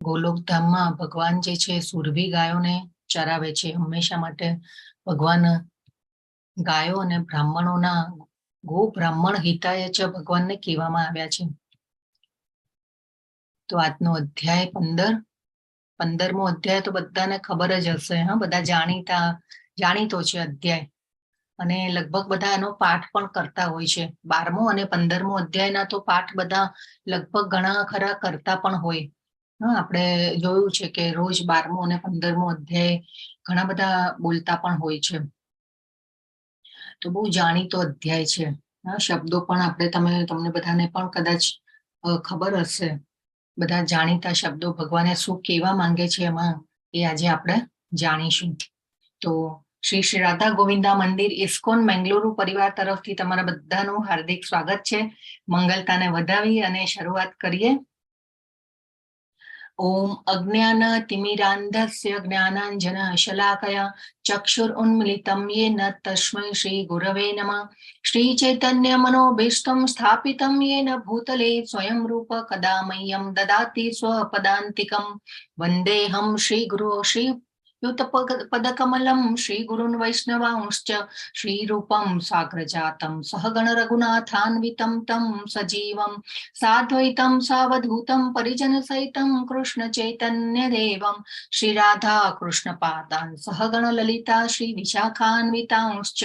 ગોલોક ધામમાં ભગવાન જે છે સુરભી ગાયોને ચરાવે છે. હંમેશા માટે ભગવાન ગાયો અને બ્રાહ્મણોના ગો બ્રાહ્મણ હિતાય જ ભગવાનને કહેવામાં આવ્યા છે. તો આજનો અધ્યાય 15મો અધ્યાય તો બધાને ખબર જ હશે. હા, બધા જાણીતો છે અધ્યાય, અને લગભગ બધા એનો પાઠ પણ કરતા હોય છે. 12મો અને 15મો અધ્યાયના તો પાઠ બધા લગભગ ઘણા ખરા કરતા પણ હોય. હા, આપણે જોયું છે કે રોજ 12મો અને 15મો અધ્યાય ઘણા બધા બોલતા પણ હોય છે. તો બહુ જાણીતો અધ્યાય છે. શબ્દો પણ તમને બધાને પણ કદાચ ખબર હશે. બધા જાણીતા શબ્દો ભગવાને શું કહેવા માંગે છે એમાં, એ આજે આપણે જાણીશું. તો શ્રી રાધા ગોવિંદા મંદિર ઇસ્કોન મેંગલુરુ પરિવાર તરફથી તમારા બધાનું હાર્દિક સ્વાગત છે. મંગલતાને વધાવી અને શરૂઆત કરીએ. ઓમ અજ્ઞાન તિમિરાંધસ્ય જ્ઞાનાંજન શલાકયા ચક્ષુરુન્મિલિતમ યેન તસ્મૈ શ્રી ગુરવે નમઃ. શ્રી ચૈતન્ય મનોભીષ્ટં સ્થાપિतं યેન ભૂતલે સ્વયં રૂપ કદા મह्यं દદાતિ સ્વપદાન્તિકં. વંદેહં શ્રી ગુરો શ્રી યુતપદકમલಂ શ્રી ગુરુन् વૈષ્ણવાંશ્ચ શ્રી રૂપં સાગ્રજાतं સહગણ રઘુનાથાન્વિतं तं સજીવં સાદ્વૈतं સાવધૂतं પરિજન સહિतं કૃષ્ણ ચૈતન્ય દેવમ શ્રી રાધા કૃષ્ણ પાદાન સહગણ લલિતા શ્રી વિશાખાન્વિતાંશ્ચ.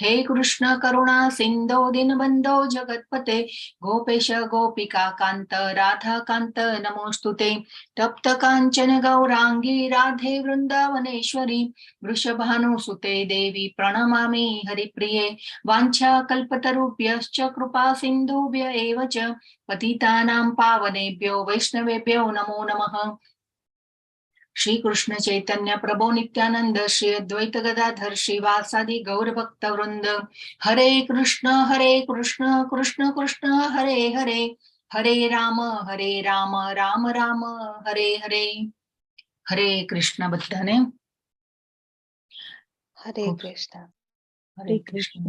હે કૃષ્ણ કરુણા સિંધો દીનબંધો જગતપતે ગોપેશ ગોપિકા કાંત રાધા કાંત નમોસ્તુતે. તપ્ત કાંચન ગૌરાંગી રાધે વૃંદાવનેશ્વરી વૃષભાનુસુતે દેવી પ્રણમામિ હરિપ્રિયે. વાંછા કલ્પતરુભ્યશ્ચ કૃપા સિંધુભ્ય એવ ચ પતિતાનાં પાવનેભ્યો વૈષ્ણવેભ્યો નમો નમઃ. શ્રી કૃષ્ણ ચૈતન્ય પ્રભુ નિત્યાનંદ શ્રી અદ્વૈત ગદાધર શ્રીવાસાદિ ગૌર ભક્ત વૃંદ. હરે કૃષ્ણ કૃષ્ણ કૃષ્ણ હરે હરે હરે રામ રામ રામ હરે હરે. હરે કૃષ્ણ બધાને. હરે કૃષ્ણ. હરે કૃષ્ણ.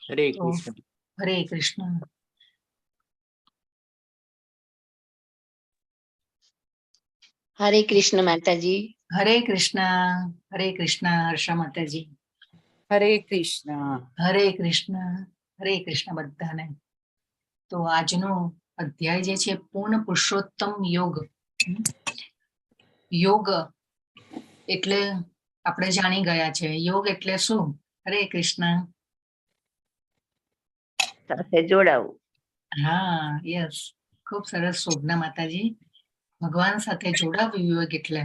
હરે કૃષ્ણ. હરે કૃષ્ણ. હરે કૃષ્ણ માતાજી. હરે કૃષ્ણ. હરે કૃષ્ણ હર્ષા માતાજી. હરે કૃષ્ણ. હરે કૃષ્ણ. હરે કૃષ્ણ બધાને. તો આજનો અધ્યાય જે છે પૂર્ણ પુરુષોત્તમ યોગ. યોગ એટલે આપણે જાણી ગયા છે. યોગ એટલે શું? હરે કૃષ્ણ. સાથે જોડાવું. હા, યસ, ખૂબ સરસ શોભના માતાજી. ભગવાન સાથે જોડાવું યોગ એટલે.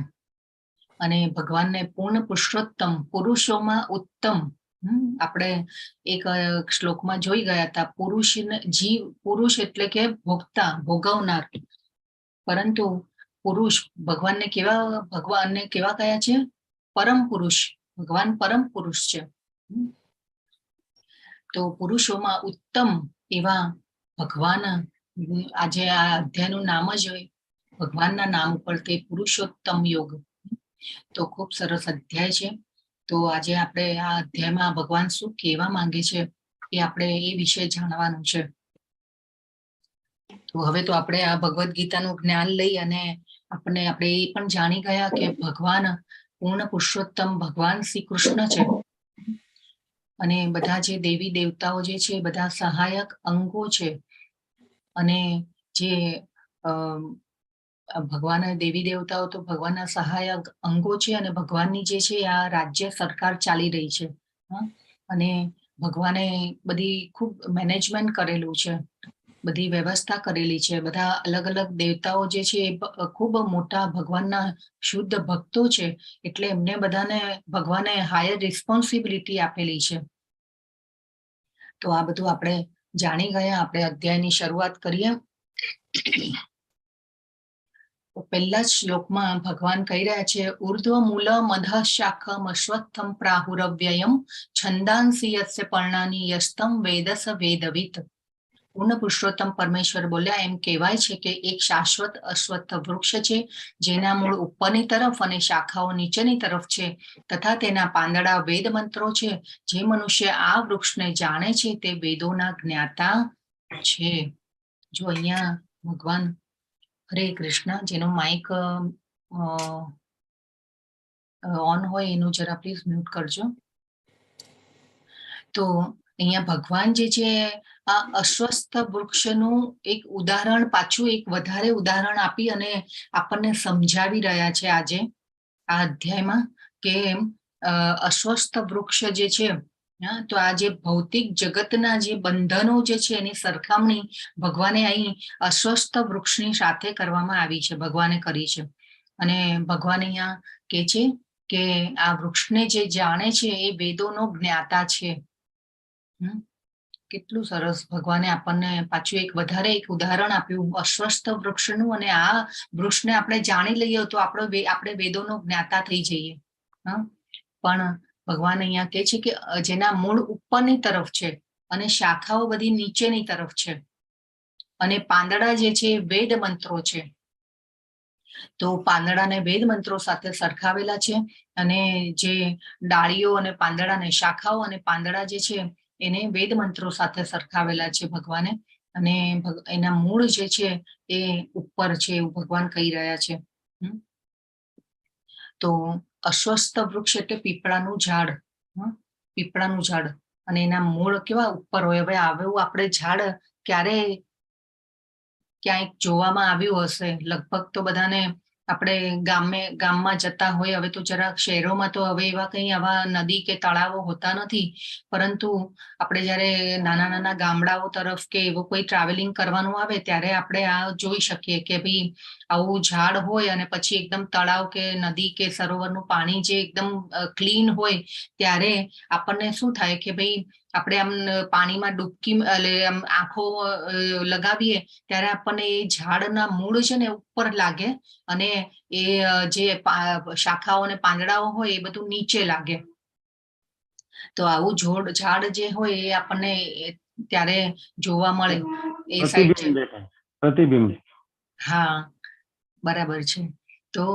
અને ભગવાનને પૂર્ણ પુરુષોત્તમ, પુરુષોમાં ઉત્તમ. આપણે એક શ્લોકમાં જોઈ ગયા હતા, પુરુષ એટલે કે ભોગતા, ભોગવનાર. પરંતુ પુરુષ ભગવાનને કેવા કયા છે? પરમ પુરુષ. ભગવાન પરમ પુરુષ છે. તો પુરુષોમાં ઉત્તમ એવા ભગવાન, આજે આ અધ્યાયનું નામ જ હોય ભગવાનના નામ ઉપર, તે પુરુષોત્તમ યોગ. તો ખૂબ સરસ અધ્યાય છે. તો આજે આપણે આ અધ્યાયમાં ભગવાન શું કહેવા માંગે છે એ આપણે એ વિશે જાણવાનું છે. તો હવે તો આપણે આ ભગવદ્ ગીતાનું જ્ઞાન લઈ અને આપણે એ પણ જાણી ગયા કે ભગવાન પૂર્ણ પુરુષોત્તમ ભગવાન શ્રી કૃષ્ણ છે. અને બધા જે દેવી દેવતાઓ જે છે બધા સહાયક અંગો છે. અને જે ભગવાન દેવી દેવતાઓ તો ભગવાનના સહાયક અંગો છે, અને ભગવાનની જે છે આ રાજ્ય સરકાર ચાલી રહી છે. અને ભગવાને બધી ખૂબ મેનેજમેન્ટ કરેલું છે, બધી વ્યવસ્થા કરેલી છે. બધા અલગ અલગ દેવતાઓ જે છે એ ખૂબ મોટા ભગવાનના શુદ્ધ ભક્તો છે, એટલે એમને બધાને ભગવાને હાયર રિસ્પોન્સિબિલિટી આપેલી છે. તો આ બધું આપણે જાણી ગયા. આપણે અધ્યાયની શરૂઆત કરીએ. તો પહેલા જ શ્લોકમાં ભગવાન કહી રહ્યા છે, ઉર્ધ્વ મૂલ મધ શાખમ અશ્વત્થમ પ્રાહુરવ્યયમ છંદાંસી યસ્ય પર્ણાની યસ્તમ વેદસ વેદવિત. પૂર્ણ પુરુષોત્તમ પરમેશ્વર બોલ્યા, એમ કહેવાય છે કે એક શાશ્વત અશ્વત્થ વૃક્ષ છે, જેના મૂળ ઉપરની તરફ અને શાખાઓ નીચેની તરફ છે, તથા તેના પાંદડા વેદ મંત્રો છે. જે મનુષ્ય આ વૃક્ષને જાણે છે તે વેદોના જ્ઞાતા છે. જો અહીંયા ભગવાન હરે કૃષ્ણ. જેનો માઇક ઓન હોય એનું જરા પ્લીઝ મ્યુટ કરજો. તો અહીંયા ભગવાન જે છે આ અશ્વસ્થ વૃક્ષનું એક ઉદાહરણ, પાછું એક વધારે ઉદાહરણ આપી અને આપણને સમજાવી રહ્યા છે આજે આ અધ્યાયમાં કે અશ્વસ્થ વૃક્ષ જે છે, તો આ જે ભૌતિક જગતના જે બંધનો જે છે એની સરખામણી ભગવાને અહીં અશ્વસ્થ વૃક્ષની સાથે કરવામાં આવી છે, ભગવાને કરી છે. અને ભગવાન અહીંયા કે છે કે આ વૃક્ષને જે જાણે છે એ વેદોનો જ્ઞાતા છે. કેટલું સરસ ભગવાને આપણને પાછું એક વધારે એક ઉદાહરણ આપ્યું અશ્વસ્થ વૃક્ષનું. અને આ વૃક્ષને આપણે જાણી લઈએ તો આપણે વેદોનો જ્ઞાતા થઈ જઈએ. પણ ભગવાન અહીંયા કહે છે કે જેના મૂળ ઉપરની તરફ છે અને શાખાઓ બધી નીચેની તરફ છે, અને પાંદડા જે છે વેદ મંત્રો છે. તો પાંદડાને વેદ મંત્રો સાથે સરખાવેલા છે, અને જે ડાળીઓ અને પાંદડાને, શાખાઓ અને પાંદડા જે છે એને વેદ મંત્રો સાથે સરખાવેલા છે ભગવાને. અને એના મૂળ જે છે એ ઉપર છે એવું ભગવાન કહી રહ્યા છે. તો અશ્વસ્થ વૃક્ષ એટલે પીપળાનું ઝાડ, પીપળાનું ઝાડ, અને એના મૂળ કેવા ઉપર હોય. હવે આવું આપણે ઝાડ ક્યારે ક્યાંક જોવામાં આવ્યું હશે? લગભગ તો બધાને આપણે ગામમાં જતા હોય. હવે તો જરાક શહેરોમાં તો હવે એવા કંઈ આવા નદી કે તળાવો હોતા નથી, પરંતુ આપણે જયારે નાના નાના ગામડાઓ તરફ કે એવું કોઈ ટ્રાવેલિંગ કરવાનું આવે ત્યારે આપણે આ જોઈ શકીએ કે ભાઈ આવું ઝાડ હોય, અને પછી એકદમ તળાવ કે નદી કે સરોવરનું પાણી જે એકદમ ક્લીન હોય ત્યારે આપણને શું થાય કે ભાઈ આપણે આમ પાણીમાં ડૂબકી આમ આંખો લગાવીએ ત્યારે આપણને એ ઝાડના મૂળ છે ને ઉપર લાગે, અને એ જે શાખાઓ અને પાંદડાઓ હોય એ બધું નીચે લાગે. તો આવું ઝાડ જે હોય એ આપણને ત્યારે જોવા મળે એ સાઈડ. પ્રતિબિંબ. હા, બરાબર છે. તો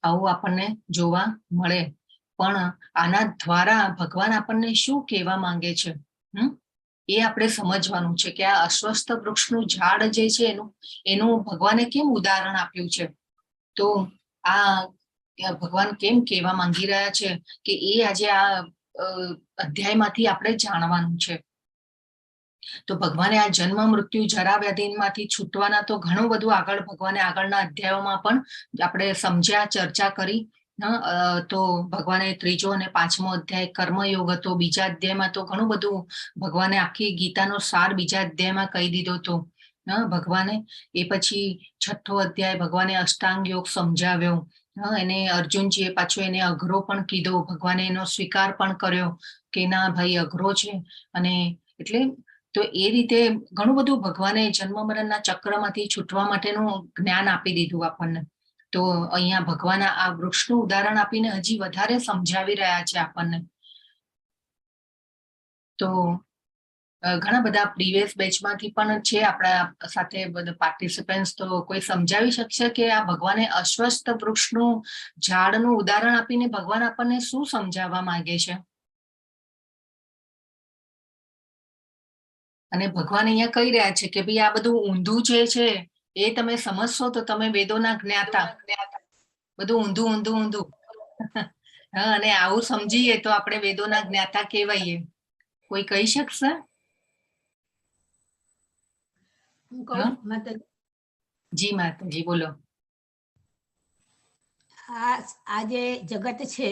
આવું આપણને જોવા મળે. પણ આના દ્વારા ભગવાન આપણને શું કહેવા માંગે છે એ આપણે સમજવાનું છે કે આ અશ્વસ્થ વૃક્ષનું ઝાડ જે છે એનું ભગવાને કેમ ઉદાહરણ આપ્યું છે. તો આ ભગવાન કેમ કહેવા માંગી રહ્યા છે કે એ આજે આ અધ્યાયમાંથી આપણે જાણવાનું છે. તો ભગવાને આ જન્મ મૃત્યુ જરા વ્યાધિમાંથી છૂટવાના તો ઘણું બધું આગળ ભગવાને આગળના અધ્યાયોમાં પણ આપણે સમજ્યા, ચર્ચા કરી. તો ભગવાને 3જો અને 5મો અધ્યાય કર્મયોગ હતો. બીજા અધ્યાયમાં તો ઘણું બધું ભગવાને આખી ગીતાનો સાર બીજા અધ્યાયમાં કહી દીધો હતો ભગવાને. એ પછી 6થો અધ્યાય ભગવાને અષ્ટાંગ યોગ સમજાવ્યો. એને અર્જુનજીએ પાછો એને અઘરો પણ કીધો. ભગવાને એનો સ્વીકાર પણ કર્યો કે ના ભાઈ અઘરો છે. અને એટલે તો એ રીતે ઘણું બધું ભગવાને જન્મ મરણના ચક્રમાંથી છૂટવા માટેનું જ્ઞાન આપી દીધું આપણને. તો અહીંયા ભગવાન આ વૃક્ષનું ઉદાહરણ આપીને હજી વધારે સમજાવી રહ્યા છે આપણને. તો ઘણા બધા પ્રીવિયસ બેચમાંથી પણ છે આપણા સાથે બધા પાર્ટિસિપન્ટ્સ. તો કોઈ સમજાવી શકશે કે આ ભગવાને અશ્વસ્થ વૃક્ષનું ઝાડનું ઉદાહરણ આપીને ભગવાન આપણને શું સમજાવવા માંગે છે? અને ભગવાન અહીંયા કહી રહ્યા છે કે ભાઈ આ બધું ઊંધું જે છે એ તમે સમજશો તો તમે વેદોના જ્ઞાતા. બધું ઊંધું ઊંધું ઊંધું. અને આવું સમજીએ તો આપણે વેદોના જ્ઞાતા કહેવાઈએ. કોઈ કહી શકશે? જી માતાજી બોલો. આ જે જગત છે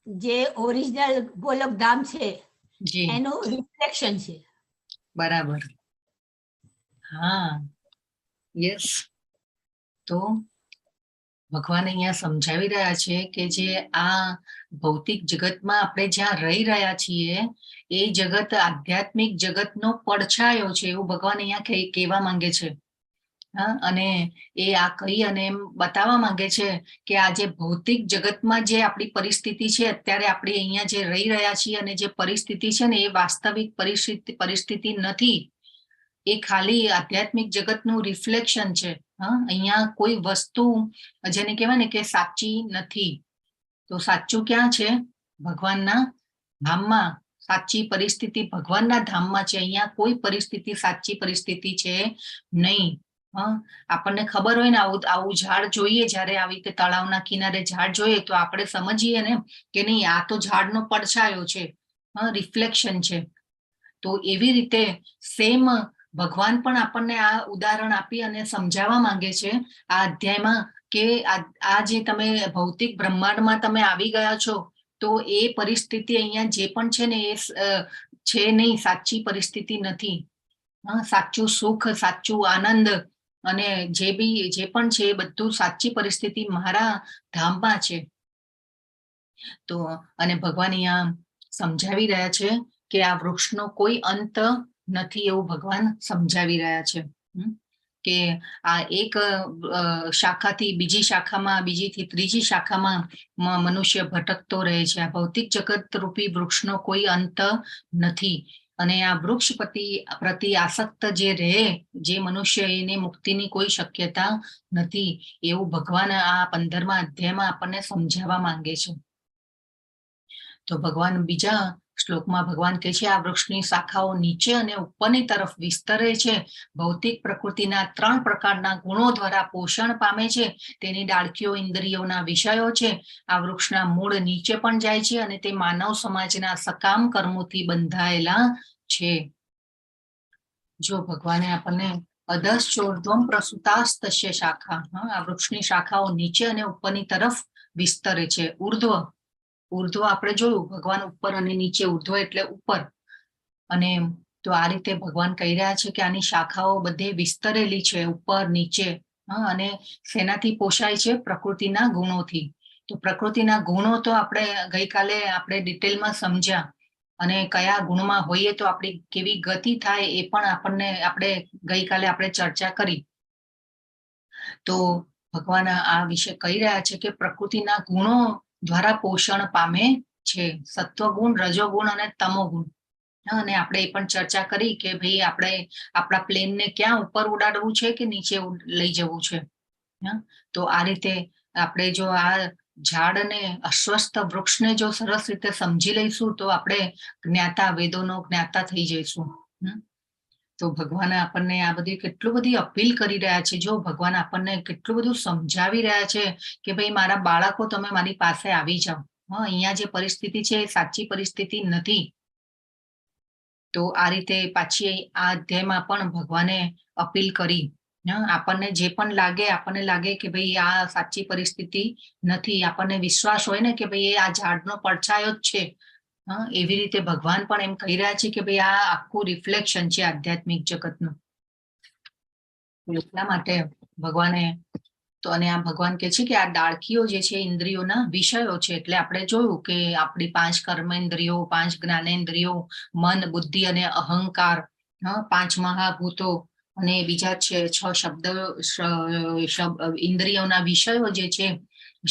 જે ઓરિજિનલ ગોલક ધામ છે એનું રિફ્લેક્શન છે. બરાબર. હા, યસ. તો ભગવાન અહીંયા સમજાવી રહ્યા છે કે જે આ ભૌતિક જગતમાં આપણે જ્યાં રહી રહ્યા છીએ એ જગત આધ્યાત્મિક જગતનો પડછાયો છે એવું ભગવાન અહીંયા કહેવા માંગે છે. અને એ આ કહી અને એમ બતાવવા માંગે છે કે આ જે ભૌતિક જગતમાં જે આપણી પરિસ્થિતિ છે અત્યારે આપણે અહીંયા જે રહી રહ્યા છીએ અને જે પરિસ્થિતિ છે ને એ વાસ્તવિક પરિસ્થિતિ નથી. એ ખાલી આધ્યાત્મિક જગતનું રિફ્લેક્શન છે. અહીંયા કોઈ વસ્તુ જેને કહેવાય ને કે સાચી નથી. તો સાચું ક્યાં છે? ભગવાનના ધામમાં, સાચી પરિસ્થિતિ ભગવાનના ધામમાં છે. અહીંયા કોઈ પરિસ્થિતિ સાચી પરિસ્થિતિ છે નહીં. આપણને ખબર હોય ને આવું ઝાડ જોઈએ, જયારે આવી રીતે તળાવના કિનારે ઝાડ જોઈએ તો આપણે સમજીએ ને કે નહીં આ તો ઝાડનો પડછાયો છે, રિફ્લેક્શન છે. તો એવી રીતે સેમ ભગવાન પણ આપણને આ ઉદાહરણ આપી અને સમજાવવા માંગે છે આ અધ્યાયમાં કે આ જે તમે ભૌતિક બ્રહ્માંડમાં તમે આવી ગયા છો તો એ પરિસ્થિતિ અહીંયા જે પણ છે ને એ છે નહીં, સાચી પરિસ્થિતિ નથી. સાચું સુખ, સાચું આનંદ અને જે પણ છે એ બધું સાચી પરિસ્થિતિ મારા ધામમાં છે. તો અને ભગવાન અહીંયા સમજાવી રહ્યા છે કે આ વૃક્ષનો કોઈ અંત નથી એવું ભગવાન સમજાવી રહ્યા છે કે આ એક શાખાથી બીજી શાખામાં, બીજીથી ત્રીજી શાખામાં મનુષ્ય ભટકતો રહે છે. આ ભૌતિક જગત રૂપી વૃક્ષનો કોઈ અંત નથી. અને આ વૃક્ષ પ્રતિ આસક્ત જે રહે જે મનુષ્ય, એને મુક્તિની કોઈ શક્યતા નથી એવું ભગવાન આ 15મા અધ્યાયમાં આપણને સમજાવવા માંગે છે. તો ભગવાન બીજા શ્લોકમાં ભગવાન કહે છે આ વૃક્ષની શાખાઓ નીચે અને ઉપરની તરફ વિસ્તરે છે. ભૌતિક પ્રકૃતિના 3 પ્રકારના ગુણો દ્વારા પોષણ પામે છે. તેની ડાળખીઓ ઇન્દ્રિયોના વિષયો છે. આ વૃક્ષના મૂળ નીચે પણ જાય છે અને તે માનવ સમાજના સકામ કર્મોથી બંધાયેલા છે. જો ભગવાને આપણને અધશ્ચોર્ધ્વમ પ્રસુતાસ્તસ્ય શાખા, આ વૃક્ષની શાખાઓ નીચે અને ઉપરની તરફ વિસ્તરે છે. ઉર્ધ્વ આપણે જોયું, ભગવાન ઉપર અને નીચે. ઉર્ધ્વ એટલે ઉપર. અને તો આ રીતે ભગવાન કહી રહ્યા છે કે આની શાખાઓ બધે વિસ્તરેલી છે, ઉપર નીચે. અને શેનાથી પોષાય છે? પ્રકૃતિના ગુણોથી. તો પ્રકૃતિના ગુણો તો આપણે ગઈકાલે આપણે ડિટેલમાં સમજ્યા, અને કયા ગુણમાં હોઈએ તો આપણી કેવી ગતિ થાય એ પણ આપણે ગઈકાલે આપણે ચર્ચા કરી. તો ભગવાન આ વિશે કહી રહ્યા છે કે પ્રકૃતિના ગુણો દ્વારા પોષણ પામે છે. સત્વગુણ, રજોગુણ અને તમોગુણ. અને આપણે એ પણ ચર્ચા કરી કે ભાઈ આપણે આપણા પ્લેનને ક્યાં ઉપર ઉડાડવું છે કે નીચે લઈ જવું છે. તો આ રીતે આપણે જો આ ઝાડને, અસ્વસ્થ વૃક્ષને જો સરસ રીતે સમજી લઈશું તો આપણે જ્ઞાતા, વેદોનો જ્ઞાતા થઈ જઈશું. તો ભગવાન આપણને આ બધી કેટલું બધી અપીલ કરી રહ્યા છે. જો ભગવાન આપણને કેટલું બધું સમજાવી રહ્યા છે કે ભાઈ મારા બાળકો, તમે મારી પાસે આવી જાઓ. અહીંયા જે પરિસ્થિતિ છે એ સાચી પરિસ્થિતિ નથી. તો આ રીતે પાછી આ અધ્યાયમાં પણ ભગવાને અપીલ કરી. આપણને જે પણ આપણને લાગે કે ભાઈ આ સાચી પરિસ્થિતિ નથી, આપણને વિશ્વાસ હોય ને કે ભાઈ આ ઝાડનો પડછાયો જ છે, એવી રીતે ભગવાન પણ એમ કહી રહ્યા છે કે ભાઈ આ આખું રિફ્લેક્શન છે આધ્યાત્મિક જગતનું. એટલા માટે ભગવાને તો અને આ ભગવાન કહે છે કે આ ડાળખીઓ જે છે ઇન્દ્રિયોના વિષયો છે. એટલે આપણે જોયું કે આપણી 5 કર્મેન્દ્રિયો, 5 જ્ઞાનેન્દ્રિયો, મન, બુદ્ધિ અને અહંકાર, 5 મહાભૂતો અને બીજા છે 6 ઇન્દ્રિયોના વિષયો જે છે,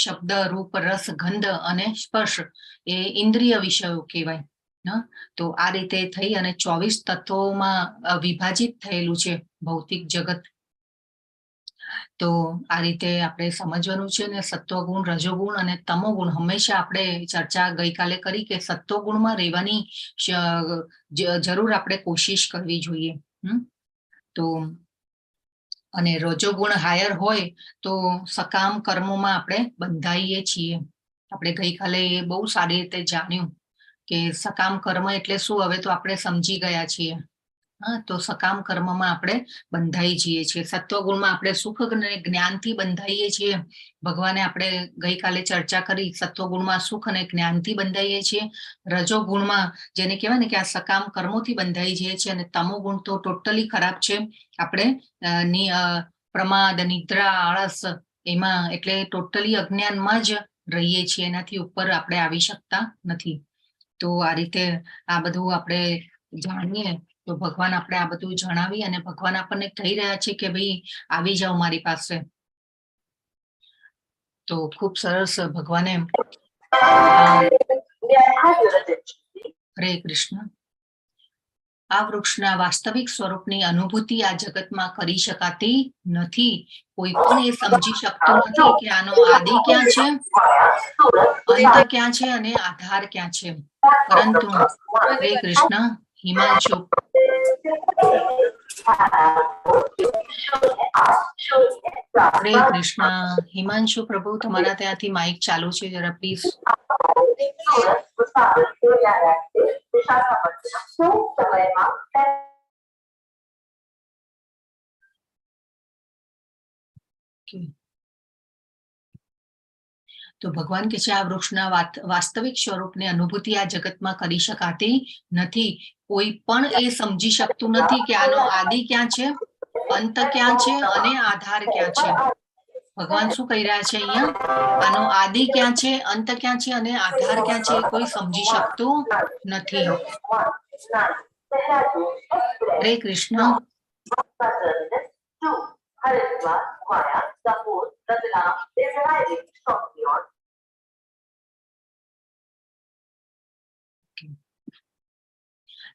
શબ્દ, રૂપ, રસ, ગંધ અને સ્પર્શ, એ ઇન્દ્રિય વિષયો કહેવાય. તો આ રીતે થઈ અને 24 તત્વોમાં વિભાજિત થયેલું છે ભૌતિક જગત. તો આ રીતે આપણે સમજવાનું છે ને સત્વગુણ, રજોગુણ અને તમોગુણ. હંમેશા આપણે ચર્ચા ગઈકાલે કરી કે સત્વગુણમાં રહેવાની જરૂર આપણે કોશિશ કરવી જોઈએ. તો અને રજોગુણ હાયર હોય તો સકામ કર્મોમાં આપણે બંધાઈએ છીએ. આપણે ગઈકાલે એ બહુ સારી રીતે જાણ્યું કે સકામ કર્મ એટલે શું, હવે તો આપણે સમજી ગયા છીએ. તો સકામ કર્મમાં આપણે બંધાઈ જઈએ છીએ. સત્વગુણમાં આપણે સુખ અને જ્ઞાનથી બંધાઈએ છીએ. ભગવાને આપણે ગઈકાલે ચર્ચા કરી, સત્વગુણમાં સુખ અને જ્ઞાનથી બંધાઈએ છીએ. રજોગુણમાં જેને કહેવાય ને કે આ સકામ કર્મોથી બંધાઈ જઈએ છીએ. અને તમોગુણ તો ટોટલી ખરાબ છે. આપણે પ્રમાદ, નિદ્રા, આળસ એમાં, એટલે ટોટલી અજ્ઞાનમાં જ રહીએ છીએ. એનાથી ઉપર આપણે આવી શકતા નથી. તો આ રીતે આ બધું આપણે જાણીએ તો ભગવાન આપણે આ બધું જણાવી અને ભગવાન આપણને કહી રહ્યા છે કે ભાઈ આવી જાઓ મારી પાસે. તો ખૂબ સરસ ભગવાને હરે કૃષ્ણ. આ વૃક્ષના વાસ્તવિક સ્વરૂપની અનુભૂતિ આ જગતમાં કરી શકાતી નથી. કોઈ પણ એ સમજી શકતું નથી કે આનો આદિ ક્યાં છે, અંત ક્યાં છે અને આધાર ક્યાં છે. પરંતુ હરે કૃષ્ણ. હિમાંશુ. હરે કૃષ્ણ. હિમાંશુ પ્રભુ, તમારા ત્યાંથી માઇક ચાલુ છે, જરા પ્લીઝ. તો ભગવાન કે છે આ વૃક્ષના વાસ્તવિક સ્વરૂપની અનુભૂતિ આ જગતમાં કરી શકાતી નથી. કોઈ પણ એ સમજી શકતું નથી કે આનો આદિ ક્યાં છે, અંત ક્યાં છે અને આધાર ક્યાં છે. ભગવાન શું કહી રહ્યા છે અહીંયા? આનો આદિ ક્યાં છે, અંત ક્યાં છે અને આધાર ક્યાં છે, કોઈ સમજી શકતું નથી. હરે કૃષ્ણ.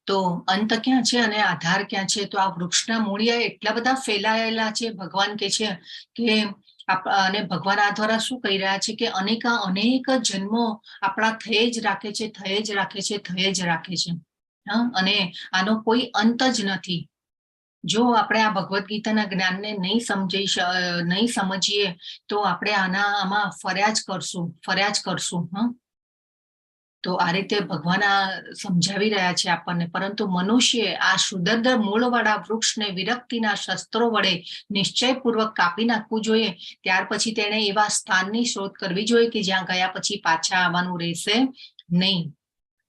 તો અંત ક્યાં છે અને આધાર ક્યાં છે? તો આ વૃક્ષના મૂળિયા એટલા બધા ફેલાયેલા છે. ભગવાન કે છે કે અને ભગવાન આ દ્વારા શું કહી રહ્યા છે કે અનેક જન્મો આપણા થઈ જ રાખે છે, થઈ જ રાખે છે, થઈ જ રાખે છે. અને આનો કોઈ અંત જ નથી. જો આપણે આ ભગવદ્ ગીતાના જ્ઞાનને નહીં સમજીએ તો આપણે આમાં ફર્યા જ કરશું. તો આ રીતે ભગવાન આ સમજાવી રહ્યા છે આપણને. પરંતુ મનુષ્ય આ સુદર્શન મૂળવાળા વૃક્ષને વિરક્તિના શસ્ત્રો વડે નિશ્ચયપૂર્વક કાપી નાખવું જોઈએ. ત્યાર પછી તેણે એવા સ્થાનની શોધ કરવી જોઈએ કે જ્યાં ગયા પછી પાછા આવવાનું રહેશે નહીં.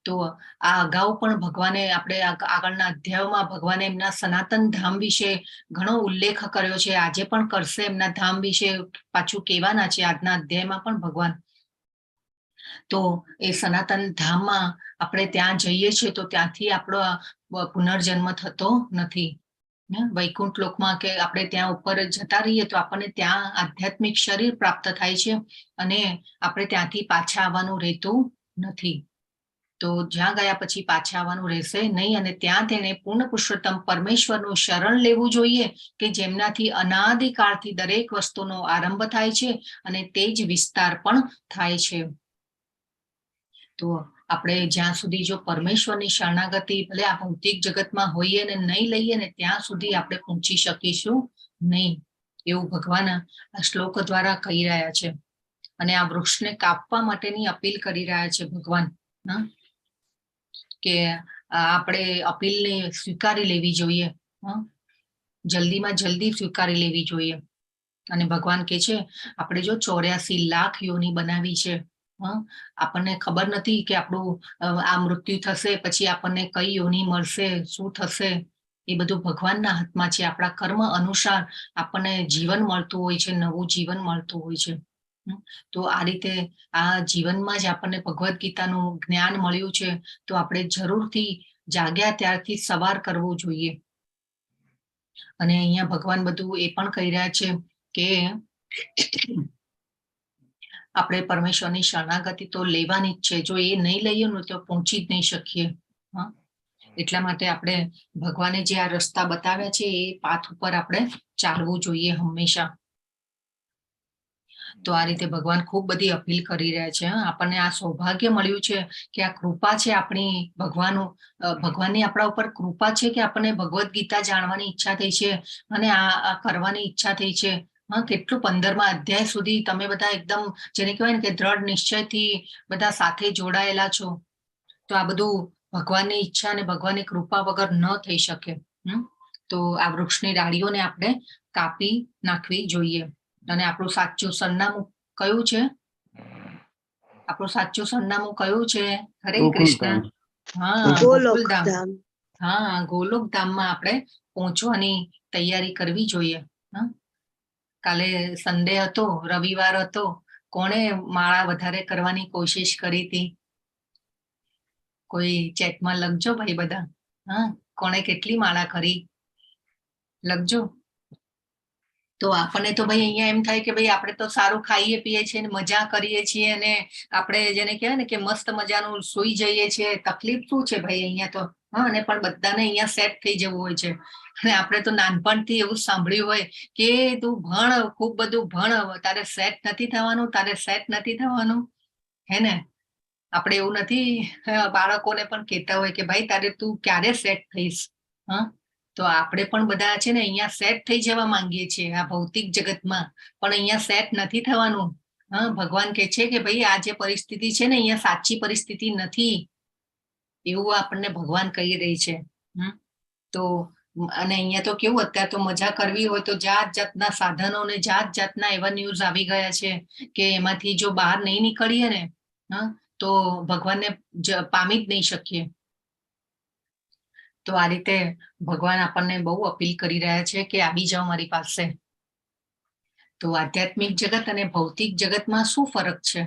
તો આ અગાઉ પણ ભગવાને, આપણે આગળના અધ્યાયોમાં ભગવાને એમના સનાતન ધામ વિશે ઘણો ઉલ્લેખ કર્યો છે. આજે પણ કરશે. એમના ધામ વિશે પાછું કહેવાના છે આજના અધ્યાયમાં પણ ભગવાન. તો એ સનાતન ધામમાં આપણે ત્યાં જઈએ છીએ તો ત્યાંથી આપણો પુનર્જન્મ થતો નથી. વૈકુંઠ લોકમાં કે આપણે ત્યાં ઉપર જતા રહીએ તો આપણને ત્યાં આધ્યાત્મિક શરીર પ્રાપ્ત થાય છે અને આપણે ત્યાંથી પાછા આવવાનું રહેતું નથી. તો જ્યાં ગયા પછી પાછા આવવાનું રહેશે નહીં. અને ત્યાં તેને પૂર્ણ પુરુષોત્તમ પરમેશ્વરનું શરણ લેવું જોઈએ કે જેમનાથી અનાદિકાળથી દરેક વસ્તુનો આરંભ થાય છે અને તે જ વિસ્તાર પણ થાય છે. તો આપણે જ્યાં સુધી જો પરમેશ્વરની શરણાગતિ ભલે આ ભૌતિક જગતમાં હોઈએ ને નહીં લઈએ ને ત્યાં સુધી આપણે પહોંચી શકીશું નહીં. એવું ભગવાન આ શ્લોક દ્વારા કહી રહ્યા છે. અને આ વૃક્ષને કાપવા માટેની અપીલ કરી રહ્યા છે ભગવાન. કે આપણે અપીલને સ્વીકારી લેવી જોઈએ. જલ્દીમાં જલ્દી સ્વીકારી લેવી જોઈએ. અને ભગવાન કે છે આપણે જો 84 લાખ યોની બનાવી છે, આપણને ખબર નથી કે આપણું આ મૃત્યુ થશે પછી આપણને કઈ યોની મળશે, શું થશે, એ બધું ભગવાનના હાથમાં છે. આપણા કર્મ અનુસાર આપણને જીવન મળતું હોય છે, નવું જીવન મળતું હોય છે. તો આ રીતે આ જીવનમાં જ આપણને ભગવદ્ ગીતાનું જ્ઞાન મળ્યું છે. તો આપણે જરૂરથી જાગ્યા ત્યારથી સવાર કરવું જોઈએ. અને અહીંયા ભગવાન બધું એ પણ કહી રહ્યા છે કે આપણે પરમેશ્વરની શરણાગતિ તો લેવાની જ છે. જો એ નહીં લઈએ ને તો પહોંચી જ નહીં શકીએ. એટલા માટે આપણે ભગવાને જે આ રસ્તા બતાવ્યા છે એ પાથ ઉપર આપણે ચાલવું જોઈએ હંમેશા. તો આ રીતે ભગવાન ખૂબ બધી અપીલ કરી રહ્યા છે. આપણને આ સૌભાગ્ય મળ્યું છે કે આ કૃપા છે આપણી ભગવાનની આપણા ઉપર કૃપા છે કે આપણને ભગવદ્ ગીતા જાણવાની ઈચ્છા થઈ છે અને આ કરવાની ઈચ્છા થઈ છે. કેટલું 15મા અધ્યાય સુધી તમે બધા એકદમ જેને કહેવાય ને કે દ્રઢ નિશ્ચયથી બધા સાથે જોડાયેલા છો. તો આ બધું ભગવાનની ઈચ્છા અને ભગવાનની કૃપા વગર ન થઈ શકે. તો આ વૃક્ષની ડાળીઓને આપણે કાપી નાખવી જોઈએ. અને આપણું સાચું સરનામું કયું છે? આપણું સાચું સરનામું કયું છે? હરે કૃષ્ણ. ગોલોકધામ. ગોલોકધામમાં આપણે પહોંચવાની તૈયારી કરવી જોઈએ. કાલે સન્ડે હતો, રવિવાર હતો. કોણે માળા વધારે કરવાની કોશિશ કરી હતી? કોઈ ચેટમાં લખજો ભાઈ બધા. કોણે કેટલી માળા કરી લખજો. તો આપણને તો ભાઈ અહીંયા એમ થાય કે ભાઈ આપણે તો સારું ખાઈએ પીએ છીએ ને મજા કરીએ છીએ અને આપણે જેને કહેવાય ને કે મસ્ત મજાનું સૂઈ જઈએ છીએ, તકલીફ શું છે ભાઈ અહીંયા તો. હા, અને પણ બધાને અહીંયા સેટ થઈ જવું હોય છે. અને આપણે તો નાનપણથી એવું સાંભળ્યું હોય કે તું ભણ, ખૂબ બધું ભણ, તારે સેટ નથી થવાનું, તારે સેટ નથી થવાનું, હે ને. આપણે એવું નથી બાળકોને પણ કહેતા હોય કે ભાઈ તારે તું ક્યારે સેટ થઈશ. હા, તો આપણે પણ બધા છે ને અહીંયા સેટ થઈ જવા માંગીએ છીએ આ ભૌતિક જગતમાં, પણ અહીંયા સેટ નથી થવાનું. હા, ભગવાન કહે છે કે ભાઈ આ જે પરિસ્થિતિ છે ને અહીંયા સાચી પરિસ્થિતિ નથી, એવું આપણને ભગવાન કહી રહી છે. તો અને અહીંયા તો કેવું, અત્યારે તો મજા કરવી હોય તો જાત જાતના સાધનો ને જાત જાતના એવા ન્યૂઝ આવી ગયા છે કે એમાંથી જો બહાર નહીં નીકળીએ ને તો ભગવાનને પામી જ નહીં શકીએ. તો આ રીતે ભગવાન આપણને બહુ અપીલ કરી રહ્યા છે કે આવી જાઓ મારી પાસે. તો આધ્યાત્મિક જગત અને ભૌતિક જગતમાં શું ફરક છે?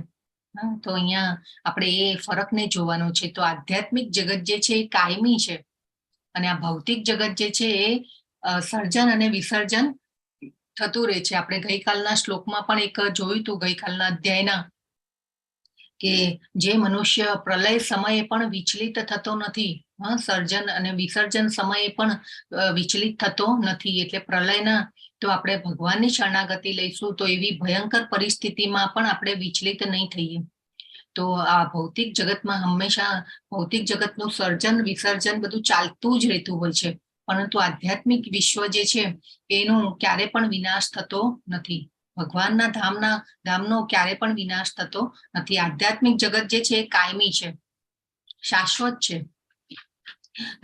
તો અહીંયા આપણે એ ફરકને જોવાનો છે. તો આધ્યાત્મિક જગત જે છે એ કાયમી છે અને આ ભૌતિક જગત જે છે એ સર્જન અને વિસર્જન થતું રહે છે. આપણે ગઈકાલના શ્લોકમાં પણ એક જોયું હતું, ગઈકાલના અધ્યાયના, કે જે મનુષ્ય પ્રલય સમયે પણ વિચલિત થતો નથી, સર્જન અને વિસર્જન સમયે પણ વિચલિત થતો નથી. એટલે પ્રલયના તો આપણે ભગવાનની શરણાગતિ લઈશું તો એવી ભયંકર પરિસ્થિતિમાં પણ આપણે વિચલિત નહીં થઈએ. તો આ ભૌતિક જગતમાં હંમેશા ભૌતિક જગતનું સર્જન વિસર્જન બધું ચાલતું જ રહેતું હોય છે, પરંતુ આધ્યાત્મિક વિશ્વ જે છે એનું ક્યારે પણ વિનાશ થતો નથી. ભગવાનના ધામનો ક્યારે પણ વિનાશ થતો નથી. આધ્યાત્મિક જગત જે છે એ કાયમી છે, શાશ્વત છે.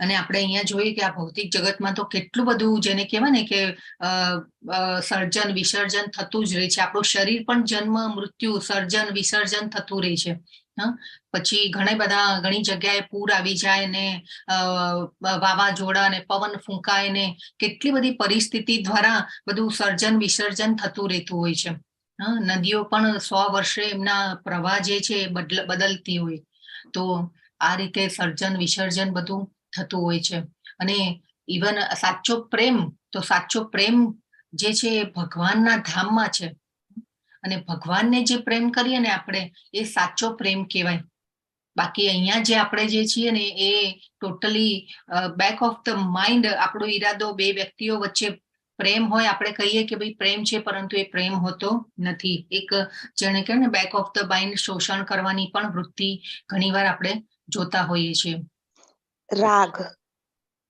અને આપણે અહીંયા જોઈએ કે આ ભૌતિક જગતમાં તો કેટલું બધું જેને કહેવાય ને કે સર્જન વિસર્જન થતું જ રહે છે. આપણું શરીર પણ જન્મ મૃત્યુ સર્જન વિસર્જન થતું રહે છે. પછી ઘણી જગ્યાએ પૂર આવી જાય ને વાવાઝોડા ને પવન ફૂંકાય ને કેટલી બધી પરિસ્થિતિ દ્વારા બધું સર્જન વિસર્જન થતું રહેતું હોય છે. નદીઓ પણ 100 વર્ષે એમના પ્રવાહ જે છે એ બદલતી હોય. તો આ રીતે સર્જન વિસર્જન બધું થતું હોય છે. અને ઇવન સાચો પ્રેમ જે છે એ ભગવાનના ધામમાં છે. અને ભગવાનને જે પ્રેમ કરીએ ને આપણે, એ સાચો પ્રેમ કહેવાય. બાકી અહીંયા જે આપણે જે છીએ ને એ totally back of the mind, આપણો ઈરાદો બે વ્યક્તિઓ વચ્ચે પ્રેમ હોય, આપણે કહીએ કે ભાઈ પ્રેમ છે, પરંતુ એ પ્રેમ હોતો નથી. એક જેને કહે ને બેક ઓફ ધ માઇન્ડ, શોષણ કરવાની પણ વૃત્તિ ઘણીવાર આપણે જોતા હોઈએ છીએ. રાગ.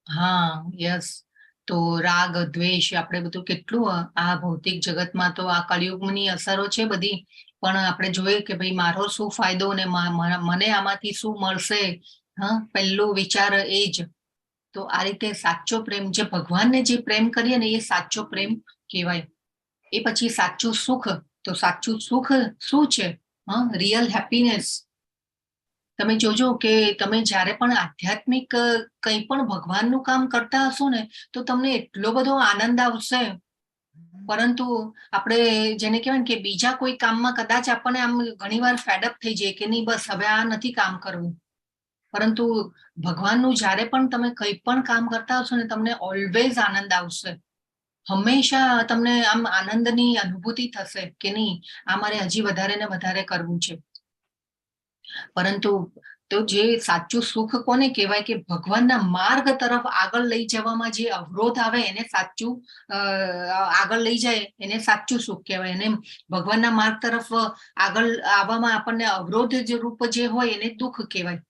હા, યસ. તો રાગ દ્વેષ આપણે બધું કેટલું આ ભૌતિક જગતમાં, તો આ કળિયુગની અસરો છે બધી. પણ આપણે જોઈએ કે ભાઈ મારો શું ફાયદો ને મને આમાંથી શું મળશે, પહેલું વિચાર એ જ. તો આ રીતે સાચો પ્રેમ, જે ભગવાનને જે પ્રેમ કરીએ ને એ સાચો પ્રેમ કહેવાય. એ પછી સાચું સુખ, તો સાચું સુખ શું છે? Real happiness. તમે જોજો કે તમે જ્યારે પણ આધ્યાત્મિક કંઈ પણ ભગવાનનું કામ કરતા હશો ને તો તમને એટલો બધો આનંદ આવશે. પરંતુ આપણે જેને કહેવાય કે બીજા કોઈ કામમાં કદાચ આપણને આમ ઘણીવાર ફેડઅપ થઈ જાય કે નહીં, બસ હવે આ નથી કામ કરવું. પરંતુ ભગવાનનું જ્યારે પણ તમે કંઈ પણ કામ કરતા હશો ને તમને ઓલવેઝ આનંદ આવશે. હંમેશા તમને આમ આનંદની અનુભૂતિ થશે કે નહીં, આ મારે હજી વધારે ને વધારે કરવું છે. પરંતુ તો જે સાચું સુખ કોને કહેવાય કે ભગવાનના માર્ગ તરફ આગળ લઈ જવામાં જે અવરોધ આવે એને સાચું આગળ લઈ જાય એને સાચું સુખ કહેવાય. એને ભગવાનના માર્ગ તરફ આગળ આવવામાં આપણને અવરોધ રૂપ જે હોય એને દુઃખ કહેવાય.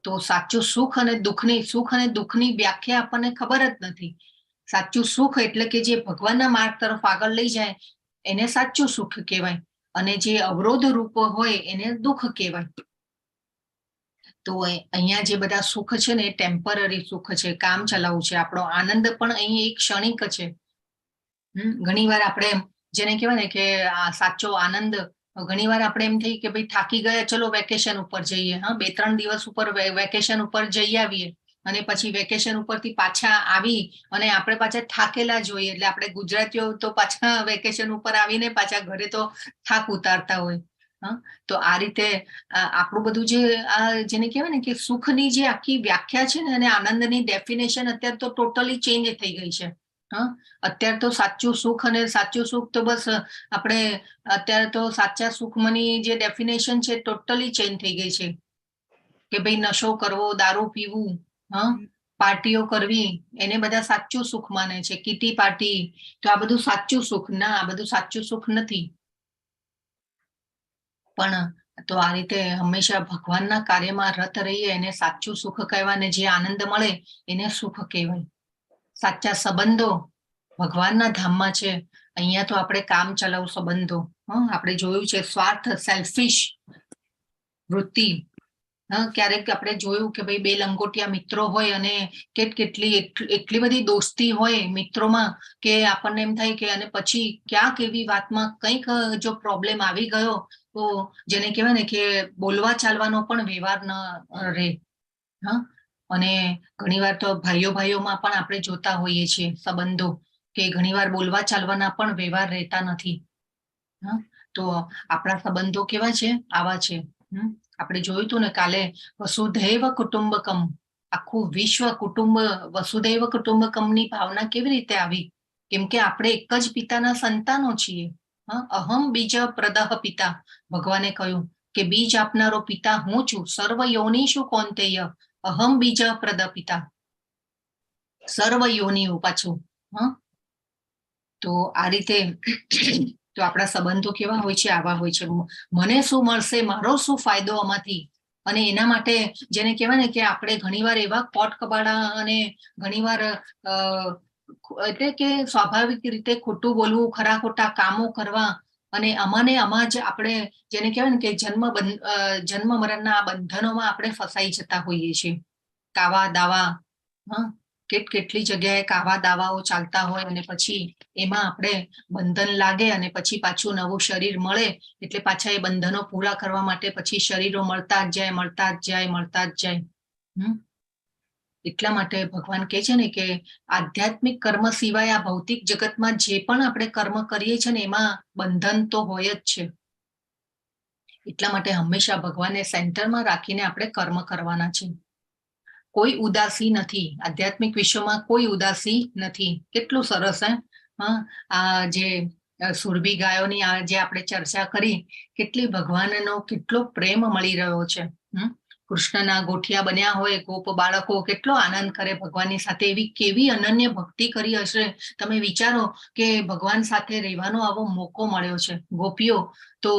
તો સાચું સુખ અને દુઃખની વ્યાખ્યા આપણને ખબર જ નથી. સાચું સુખ એટલે કે જે ભગવાનના માર્ગ તરફ આગળ લઈ જાય એને સાચું સુખ કહેવાય, અને જે અવરોધ રૂપ હોય એને દુઃખ કહેવાય. તો અહીંયા જે બધા સુખ છે ને એ ટેમ્પરરી સુખ છે, કામ ચલાવું છે. આપણો આનંદ પણ અહીં એક ક્ષણિક છે. ઘણીવાર આપણે જેને કહેવાય ને કે આ સાચો આનંદ, ઘણીવાર આપણે એમ થઈ કે ભાઈ થાકી ગયા, ચલો વેકેશન ઉપર જઈએ. 2-3 દિવસ ઉપર વેકેશન ઉપર જઈ આવીએ અને પછી વેકેશન ઉપરથી પાછા આવી અને આપણે પાછા થાકેલા જોઈએ. એટલે આપણે ગુજરાતીઓ તો પાછા વેકેશન ઉપર આવીને પાછા ઘરે તો થાક ઉતારતા હોય. તો આ રીતે આપણું બધું જે જેને કહેવાય ને કે સુખની જે આખી વ્યાખ્યા છે ને અને આનંદની ડેફિનેશન અત્યારે તો ટોટલી ચેન્જ થઈ ગઈ છે. હા, અત્યારે તો સાચું સુખ અને સાચું સુખ તો બસ આપણે અત્યારે તો સાચા સુખની જે ડેફિનેશન છે ટોટલી ચેન્જ થઈ ગઈ છે કે ભાઈ નશો કરવો, દારૂ પીવું, હા, પાર્ટીઓ કરવી, એને બધા સાચું સુખ માને છે. કીટી પાર્ટી, તો આ બધું સાચું સુખ ના, આ બધું સાચું સુખ નથી. પણ તો આ રીતે હંમેશા ભગવાનના કાર્યમાં રત રહીએ એને સાચું સુખ કહેવાય, ને જે આનંદ મળે એને સુખ કહેવાય. સાચા સંબંધો ભગવાનના ધામમાં છે. અહીંયા તો આપણે કામ ચલાવ સંબંધો, આપણે જોયું છે સ્વાર્થ, સેલ્ફિશ વૃત્તિ. ક્યારેક આપણે જોયું કે ભાઈ બે લંગોટિયા મિત્રો હોય અને એટલી બધી દોસ્તી હોય મિત્રોમાં કે આપણને એમ થાય કે અને પછી ક્યાંક એવી વાતમાં કંઈક જો પ્રોબ્લેમ આવી ગયો તો જેને કહેવાય ને કે બોલવા ચાલવાનો પણ વ્યવહાર ન રહે. હા, અને ઘણીવાર તો ભાઈઓ ભાઈઓમાં પણ આપણે જોતા હોઈએ છીએ સંબંધો કે ઘણીવાર બોલવા ચાલવાના પણ વ્યવહાર રહેતા નથી. હા, તો આપણા સંબંધો કેવા છે? આવા છે. આપણે જોયું હતું ને કાલે વસુધૈવ કુટુંબકમ, આખું વિશ્વ કુટુંબ, વસુધૈવ કુટુંબકમની ભાવના કેવી રીતે આવી? કેમ કે આપણે એક જ પિતાના સંતાનો છીએ. અહમ બીજ પ્રદહ પિતા, ભગવાને કહ્યું કે બીજ આપનારો પિતા હું છું. સર્વ યોનિષુ કૌંતેય અહમ બીજ પ્રદ પિતા, સર્વ યોનિઓ પાછું. તો આ રીતે તો આપણા સંબંધો કેવા હોય છે? આવા હોય છે. મને શું મળશે, મારો શું ફાયદો આમાંથી? અને એના માટે જેને કહેવાય ને કે આપણે ઘણીવાર એવા કોટ કબાડા અને ઘણીવાર એટલે કે સ્વાભાવિક રીતે ખોટું બોલવું, ખરા ખોટા કામો કરવા અને આમાં જ આપણે જેને કહેવાય ને કે જન્મ મરણના બંધનોમાં આપણે ફસાઈ જતા હોઈએ છીએ. કાવા દાવા, કેટલી જગ્યાએ કાવા દાવાઓ ચાલતા હોય અને પછી એમાં આપણે બંધન લાગે અને પછી પાછું નવું શરીર મળે એટલે પાછા એ બંધનો પૂરા કરવા માટે પછી શરીરો મળતા જ જાય. એટલા માટે ભગવાન કહે છે ને કે આધ્યાત્મિક કર્મ સિવાય આ ભૌતિક જગતમાં જે પણ આપણે કર્મ કરીએ છીએ ને એમાં બંધન તો હોય જ છે. એટલા માટે હંમેશા ભગવાનને સેન્ટરમાં રાખીને આપણે કર્મ કરવાના છે. કોઈ ઉદાસી નથી આધ્યાત્મિક વિશ્વમાં, કોઈ ઉદાસી નથી. કેટલું સરસ! આ જે સુરભી ગાયોની જે આપણે ચર્ચા કરી, કેટલી ભગવાનનો કેટલો પ્રેમ મળી રહ્યો છે. કૃષ્ણના ગોઠિયા બન્યા હોય ગોપ બાળકો કેટલો આનંદ કરે ભગવાનની સાથે. એવી કેવી અનન્ય ભક્તિ કરી હશે. તમે વિચારો કે ભગવાન સાથે રહેવાનો આવો મોકો મળ્યો છે. ગોપીઓ તો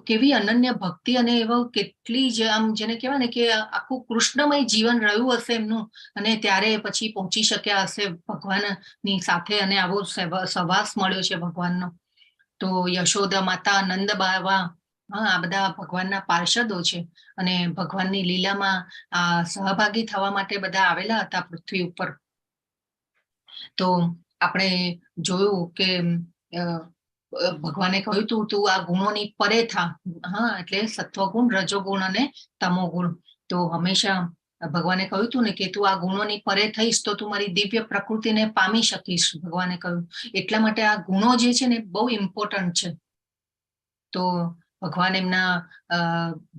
કેવી અનન્ય ભક્તિ અને એવો કેટલી જ આમ જેને કહેવાય ને કે આખું કૃષ્ણમય જીવન રહ્યું હશે એમનું, અને ત્યારે પછી પહોંચી શક્યા હશે ભગવાનની સાથે અને આવો સહવાસ મળ્યો છે ભગવાનનો. તો યશોદા માતા, નંદ બાવા, આ બધા ભગવાનના પાર્ષદો છે અને ભગવાનની લીલામાં સહભાગી થવા માટે બધા આવેલા હતા પૃથ્વી ઉપર. તો આપણે જોયું કે ભગવાને કહ્યું તું આ ગુણોની પરે થા. એટલે સત્વગુણ, રજોગુણ અને તમોગુણ. તો હંમેશા ભગવાને કહ્યું હતું ને કે તું આ ગુણોની પરે થઈશ તો તું મારી દિવ્ય પ્રકૃતિને પામી શકીશ. ભગવાને કહ્યું એટલા માટે આ ગુણો જે છે ને બહુ ઇમ્પોર્ટન્ટ છે. તો ભગવાન એમના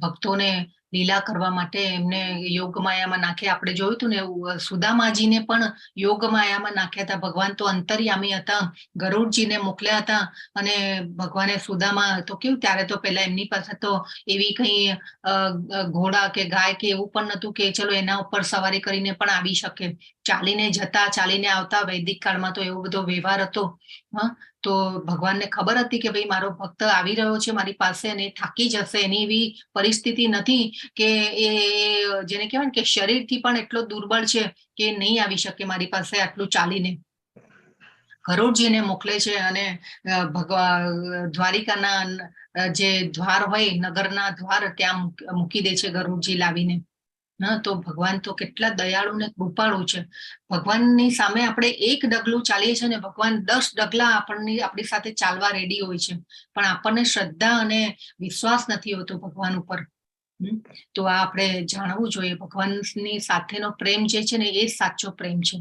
ભક્તોને લીલા કરવા માટે એમને યોગ માયામાં નાખે. આપણે જોયું હતું ને સુદામાજીને પણ યોગ માયામાં નાખ્યા હતા. ભગવાન તો અંતર્યામી હતા, ગરુડજીને મોકલ્યા હતા અને ભગવાને સુદામા તો કેવું, ત્યારે તો પેલા એમની પાસે તો એવી કઈ ઘોડા કે ગાય કે એવું પણ નતું કે ચલો એના ઉપર સવારી કરીને પણ આવી શકે. ચાલીને જતા, ચાલીને આવતા. વૈદિક કાળમાં તો એવો બધો વ્યવહાર હતો. તો ભગવાનને ખબર હતી કે ભાઈ મારો ભક્ત આવી રહ્યો છે મારી પાસે અને થાકી જશે. એની એવી પરિસ્થિતિ નથી કે એ જેને કહેવાય ને કે શરીરથી પણ એટલો દુર્બળ છે કે નહીં આવી શકે મારી પાસે આટલું ચાલીને. ગરુડજીને મોકલે છે અને દ્વારિકાના જે દ્વાર હોય, નગરના દ્વાર, ત્યાં મૂકી દે છે ગરુડજી લાવીને. તો ભગવાન તો કેટલા દયાળુ ને કૃપાળુ છે. ભગવાનની સામે આપણે એક ડગલું ચાલીએ છીએ ને ભગવાન 10 ડગલા આપણી સાથે ચાલવા રેડી હોય છે. પણ આપણને શ્રદ્ધા અને વિશ્વાસ નથી હોતો ભગવાન ઉપર. તો આ આપણે જાણવું જોઈએ. ભગવાનની સાથેનો પ્રેમ જે છે ને એ સાચો પ્રેમ છે.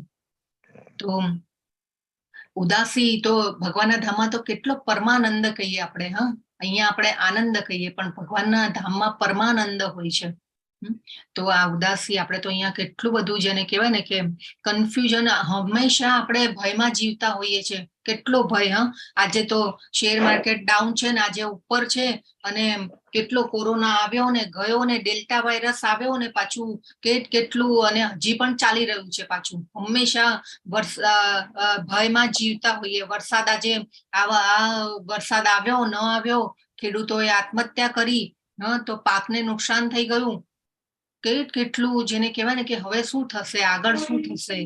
તો ઉદાસી તો ભગવાનના ધામમાં તો કેટલો પરમાનંદ કહીએ આપણે. અહીંયા આપણે આનંદ કહીએ પણ ભગવાનના ધામમાં પરમાનંદ હોય છે. તો આ ઉદાસી આપણે તો અહીંયા કેટલું બધું જેને કહેવાય ને કે કન્ફ્યુઝન, હંમેશા આપણે ભયમાં જીવતા હોઈએ છીએ. કેટલો ભય! આજે તો શેર માર્કેટ ડાઉન છે ને આજે ઉપર છે, અને કેટલો કોરોના આવ્યો ને ગયો ને ડેલ્ટા વાયરસ આવ્યો ને પાછું કેટલું, અને હજી પણ ચાલી રહ્યું છે પાછું. હંમેશા ભયમાં જીવતા હોઈએ. વરસાદ આજે આ વરસાદ આવ્યો ન આવ્યો, ખેડૂતોએ આત્મહત્યા કરી, તો પાકને નુકસાન થઈ ગયું. કેટલું જેને કહેવાય ને કે હવે શું થશે, આગળ શું થશે.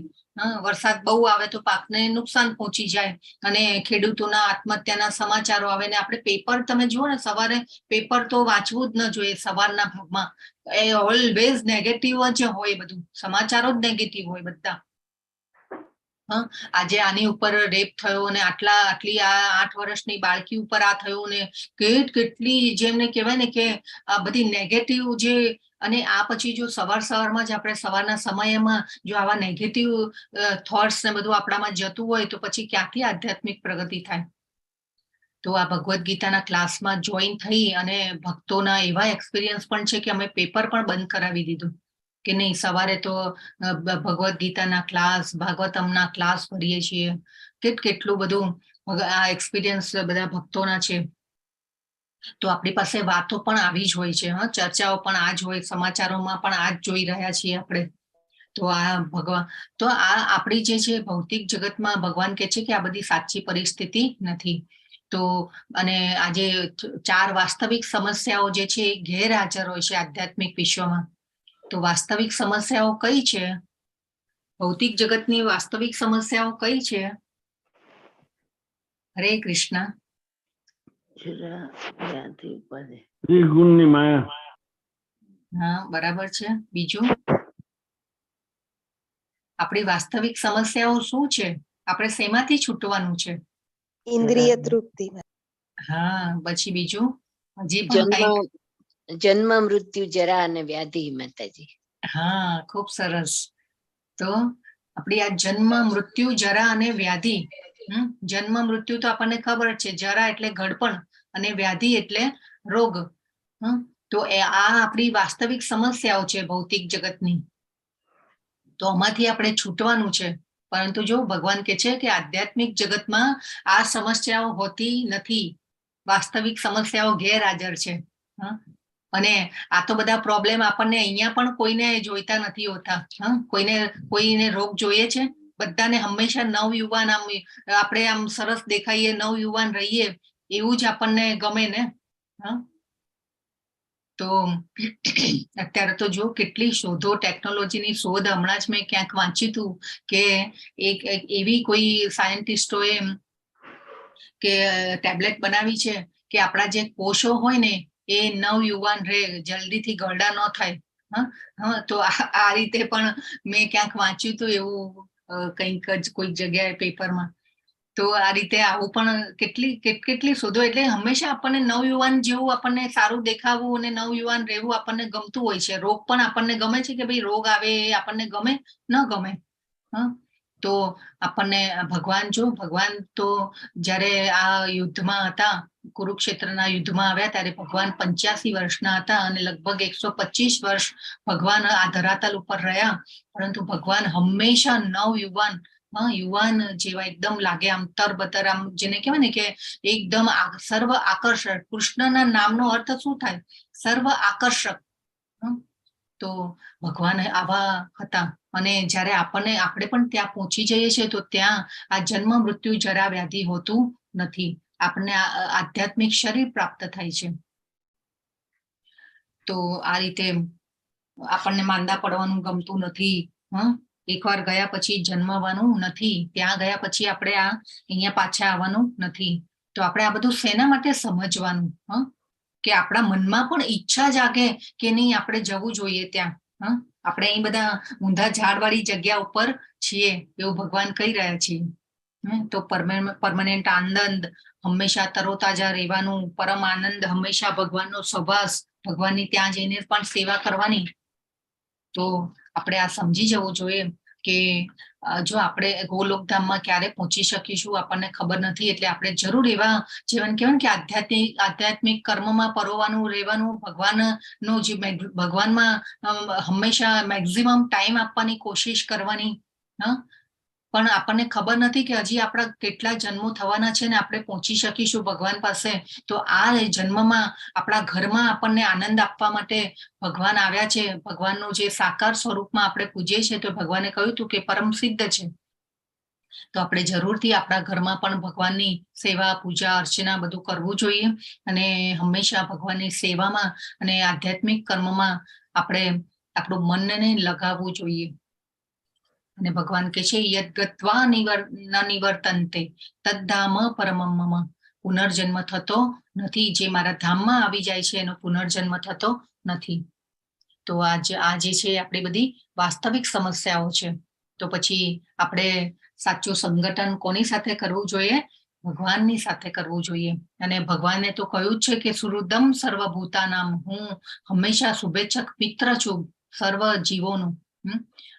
વરસાદ બહુ આવે તો પાકને નુકસાન પહોંચી જાય, અને ખેડૂતોના આત્મહત્યાના સમાચારો આવે. ને આપણે પેપર તમે જુઓ ને, સવારે પેપર તો વાંચવું જ ન જોઈએ સવારના ભાગમાં. એ ઓલવેઝ નેગેટિવ જ હોય, બધું સમાચારો જ નેગેટિવ હોય બધા. આજે આની ઉપર રેપ થયો ને આટલી આ 8 વર્ષની બાળકી ઉપર આ થયું ને કેટલી જેમને કહેવાય ને કે આ બધી નેગેટિવ જે, અને આ પછી જો સવારમાં જ આપણે સવારના સમયમાં જો આવા નેગેટિવ થોટ્સ ને બધું આપણામાં જતું હોય તો પછી ક્યાંથી આધ્યાત્મિક પ્રગતિ થાય. તો આ ભગવદ્ ગીતાના ક્લાસમાં જોઈન થઈ અને ભક્તોના એવા એક્સપિરિયન્સ પણ છે કે અમે પેપર પણ બંધ કરાવી દીધું કે નહીં, સવારે તો ભગવદ્ ગીતાના ક્લાસ, ભાગવતમના ક્લાસ ભરીએ છીએ. કેટલું બધું આ એક્સપિરિયન્સ બધા ભક્તોના છે. તો આપણી પાસે વાતો પણ આવી જ હોય છે, ચર્ચાઓ પણ આ જ હોય, સમાચારોમાં પણ આ જ જોઈ રહ્યા છીએ આપણે. તો આ આપણી જે છે ભૌતિક જગતમાં ભગવાન કહે છે કે આ બધી સાચી પરિસ્થિતિ નથી. તો અને આજે 4 વાસ્તવિક સમસ્યાઓ જે છે એ ગેરહાજર હોય છે આધ્યાત્મિક વિશ્વમાં. તો વાસ્તવિક સમસ્યાઓ કઈ છે? ભૌતિક જગતની વાસ્તવિક સમસ્યાઓ કઈ છે? હરે કૃષ્ણ. ગુણની માયા. હા, બરાબર છે. બીજું, આપણી વાસ્તવિક સમસ્યાઓ શું છે? આપણે શેમાંથી છૂટવાનું છે? ઇન્દ્રિય તૃપ્તિ. હા, પછી બીજું હજી પણ જન્મ, મૃત્યુ, જરા અને વ્યાધિ. માતાજી. હા, ખૂબ સરસ. તો આપણી આ જન્મ, મૃત્યુ, જરા અને વ્યાધિ. જન્મ મૃત્યુ તો આપણને ખબર છે, જરા એટલે ઘડપણ અને વ્યાધિ એટલે રોગ. તો આ આપણી વાસ્તવિક સમસ્યાઓ છે ભૌતિક જગતની. તો આમાંથી આપણે છૂટવાનું છે. પરંતુ જો ભગવાન કહે છે કે આધ્યાત્મિક જગતમાં આ સમસ્યાઓ હોતી નથી, વાસ્તવિક સમસ્યાઓ ગેરહાજર છે. અને આ તો બધા પ્રોબ્લેમ આપણને અહીંયા પણ કોઈને જોઈતા નથી હોતા. કોઈને રોગ જોઈએ છે? બધાને હંમેશા નવયુવાન, આપણે આમ સરસ દેખાઈએ, નવયુવાન રહીએ એવું જ આપણને ગમે ને. તો અત્યારે તો જો કેટલી શોધો, ટેકનોલોજીની શોધ. હમણાં જ મેં ક્યાંક વાંચ્યું હતું કે એક એવી કોઈ સાયન્ટિસ્ટોએ કે ટેબ્લેટ બનાવી છે કે આપણા જે કોષો હોય ને એ નવયુવાન રહે, જલ્દીથી ઘરડા ન થાય. તો આ રીતે પણ મેં ક્યાંક વાંચ્યું હતું એવું, કંઈક જ કોઈક જગ્યાએ પેપરમાં. તો આ રીતે આવું પણ કેટલી શોધો. એટલે હંમેશા આપણને નવયુવાન જેવું આપણને સારું દેખાવું અને નવયુવાન રહેવું આપણને ગમતું હોય છે. રોગ પણ આપણને ગમે છે કે ભાઈ રોગ આવે એ આપણને ગમે ન ગમે. તો આપણને ભગવાન તો જ્યારે આ યુદ્ધમાં હતા, કુરુક્ષેત્રના યુદ્ધમાં આવ્યા ત્યારે ભગવાન 85 વર્ષના હતા અને લગભગ 125 વર્ષ ભગવાન આ ધરાતલ ઉપર રહ્યા. પરંતુ ભગવાન હંમેશા નવયુવાન, યુવાન જેવા એકદમ લાગે, આમ તરબતર, આમ જેને કહેવાય ને કે એકદમ સર્વ આકર્ષક. કૃષ્ણના નામનો અર્થ શું થાય? સર્વ આકર્ષક. તો ભગવાન આવા હતા. અને જ્યારે આપણે પણ ત્યાં પહોંચી જઈએ છીએ તો ત્યાં આ જન્મ, મૃત્યુ, જરા, વ્યાધિ હોતું નથી. આપણને આધ્યાત્મિક શરીર પ્રાપ્ત થાય છે. તો આ રીતે આપણને માંદા પડવાનું ગમતું નથી. એકવાર ગયા પછી જન્મવાનું નથી, ત્યાં ગયા પછી આપણે અહીંયા પાછા આવવાનું નથી. તો આપણે આ બધું શેના માટે સમજવાનું? કે આપણા મનમાં પણ ઈચ્છા જાગે કે નહીં આપણે જવું જોઈએ ત્યાં. આપણે અહીં બધા ઊંધા ઝાડવાળી જગ્યા ઉપર છીએ એવું ભગવાન કહી રહ્યા છીએ. તો પરમાનન્ટ આનંદ, હંમેશા તરોતાજા રહેવાનું, પરમ આનંદ, હંમેશા ભગવાનનો સહવાસ, ભગવાનની ત્યાં જઈને પણ સેવા કરવાની. તો આપણે આ સમજી જવું જોઈએ કે જો આપણે ગોલોકધામમાં ક્યારે પહોંચી શકીશું આપણને ખબર નથી, એટલે આપણે જરૂર એવા જીવન કહેવાય કે આધ્યાત્મિક કર્મમાં પરોવાનું રહેવાનું, ભગવાનનું જે ભગવાનમાં હંમેશા મેક્સિમમ ટાઈમ આપવાની કોશિશ કરવાની. પણ આપણને ખબર નથી કે હજી આપણા કેટલા જન્મો થવાના છે ને આપણે પહોંચી શકીશું ભગવાન પાસે. તો આ જન્મમાં આપણા ઘરમાં આપણને આનંદ આપવા માટે ભગવાન આવ્યા છે. ભગવાનનું જે સાકાર સ્વરૂપમાં આપણે પૂજીએ છીએ તો ભગવાને કહ્યું હતું કે પરમ સિદ્ધ છે. તો આપણે જરૂરથી આપણા ઘરમાં પણ ભગવાનની સેવા, પૂજા, અર્ચના બધું કરવું જોઈએ અને હંમેશા ભગવાનની સેવામાં અને આધ્યાત્મિક કર્મમાં આપણે આપણું મનને લગાવવું જોઈએ. અને ભગવાન કહે છે યદ ગત્વા ન નિવર્તન્તે તદ્ધામ પરમમ મમ. પુનર્જન્મ થતો નથી. જે મારા ધામમાં આવી જાય છે એનો પુનર્જન્મ થતો નથી. તો આ જે છે આપણી બધી વાસ્તવિક સમસ્યાઓ છે. તો પછી આપણે સાચું સંગઠન કોની સાથે કરવું જોઈએ? ભગવાનની સાથે કરવું જોઈએ. અને ભગવાને તો કહ્યું છે કે સુહૃદમ સર્વભૂતાનામ, હું હંમેશા શુભેચ્છક મિત્ર છું સર્વ જીવોનું.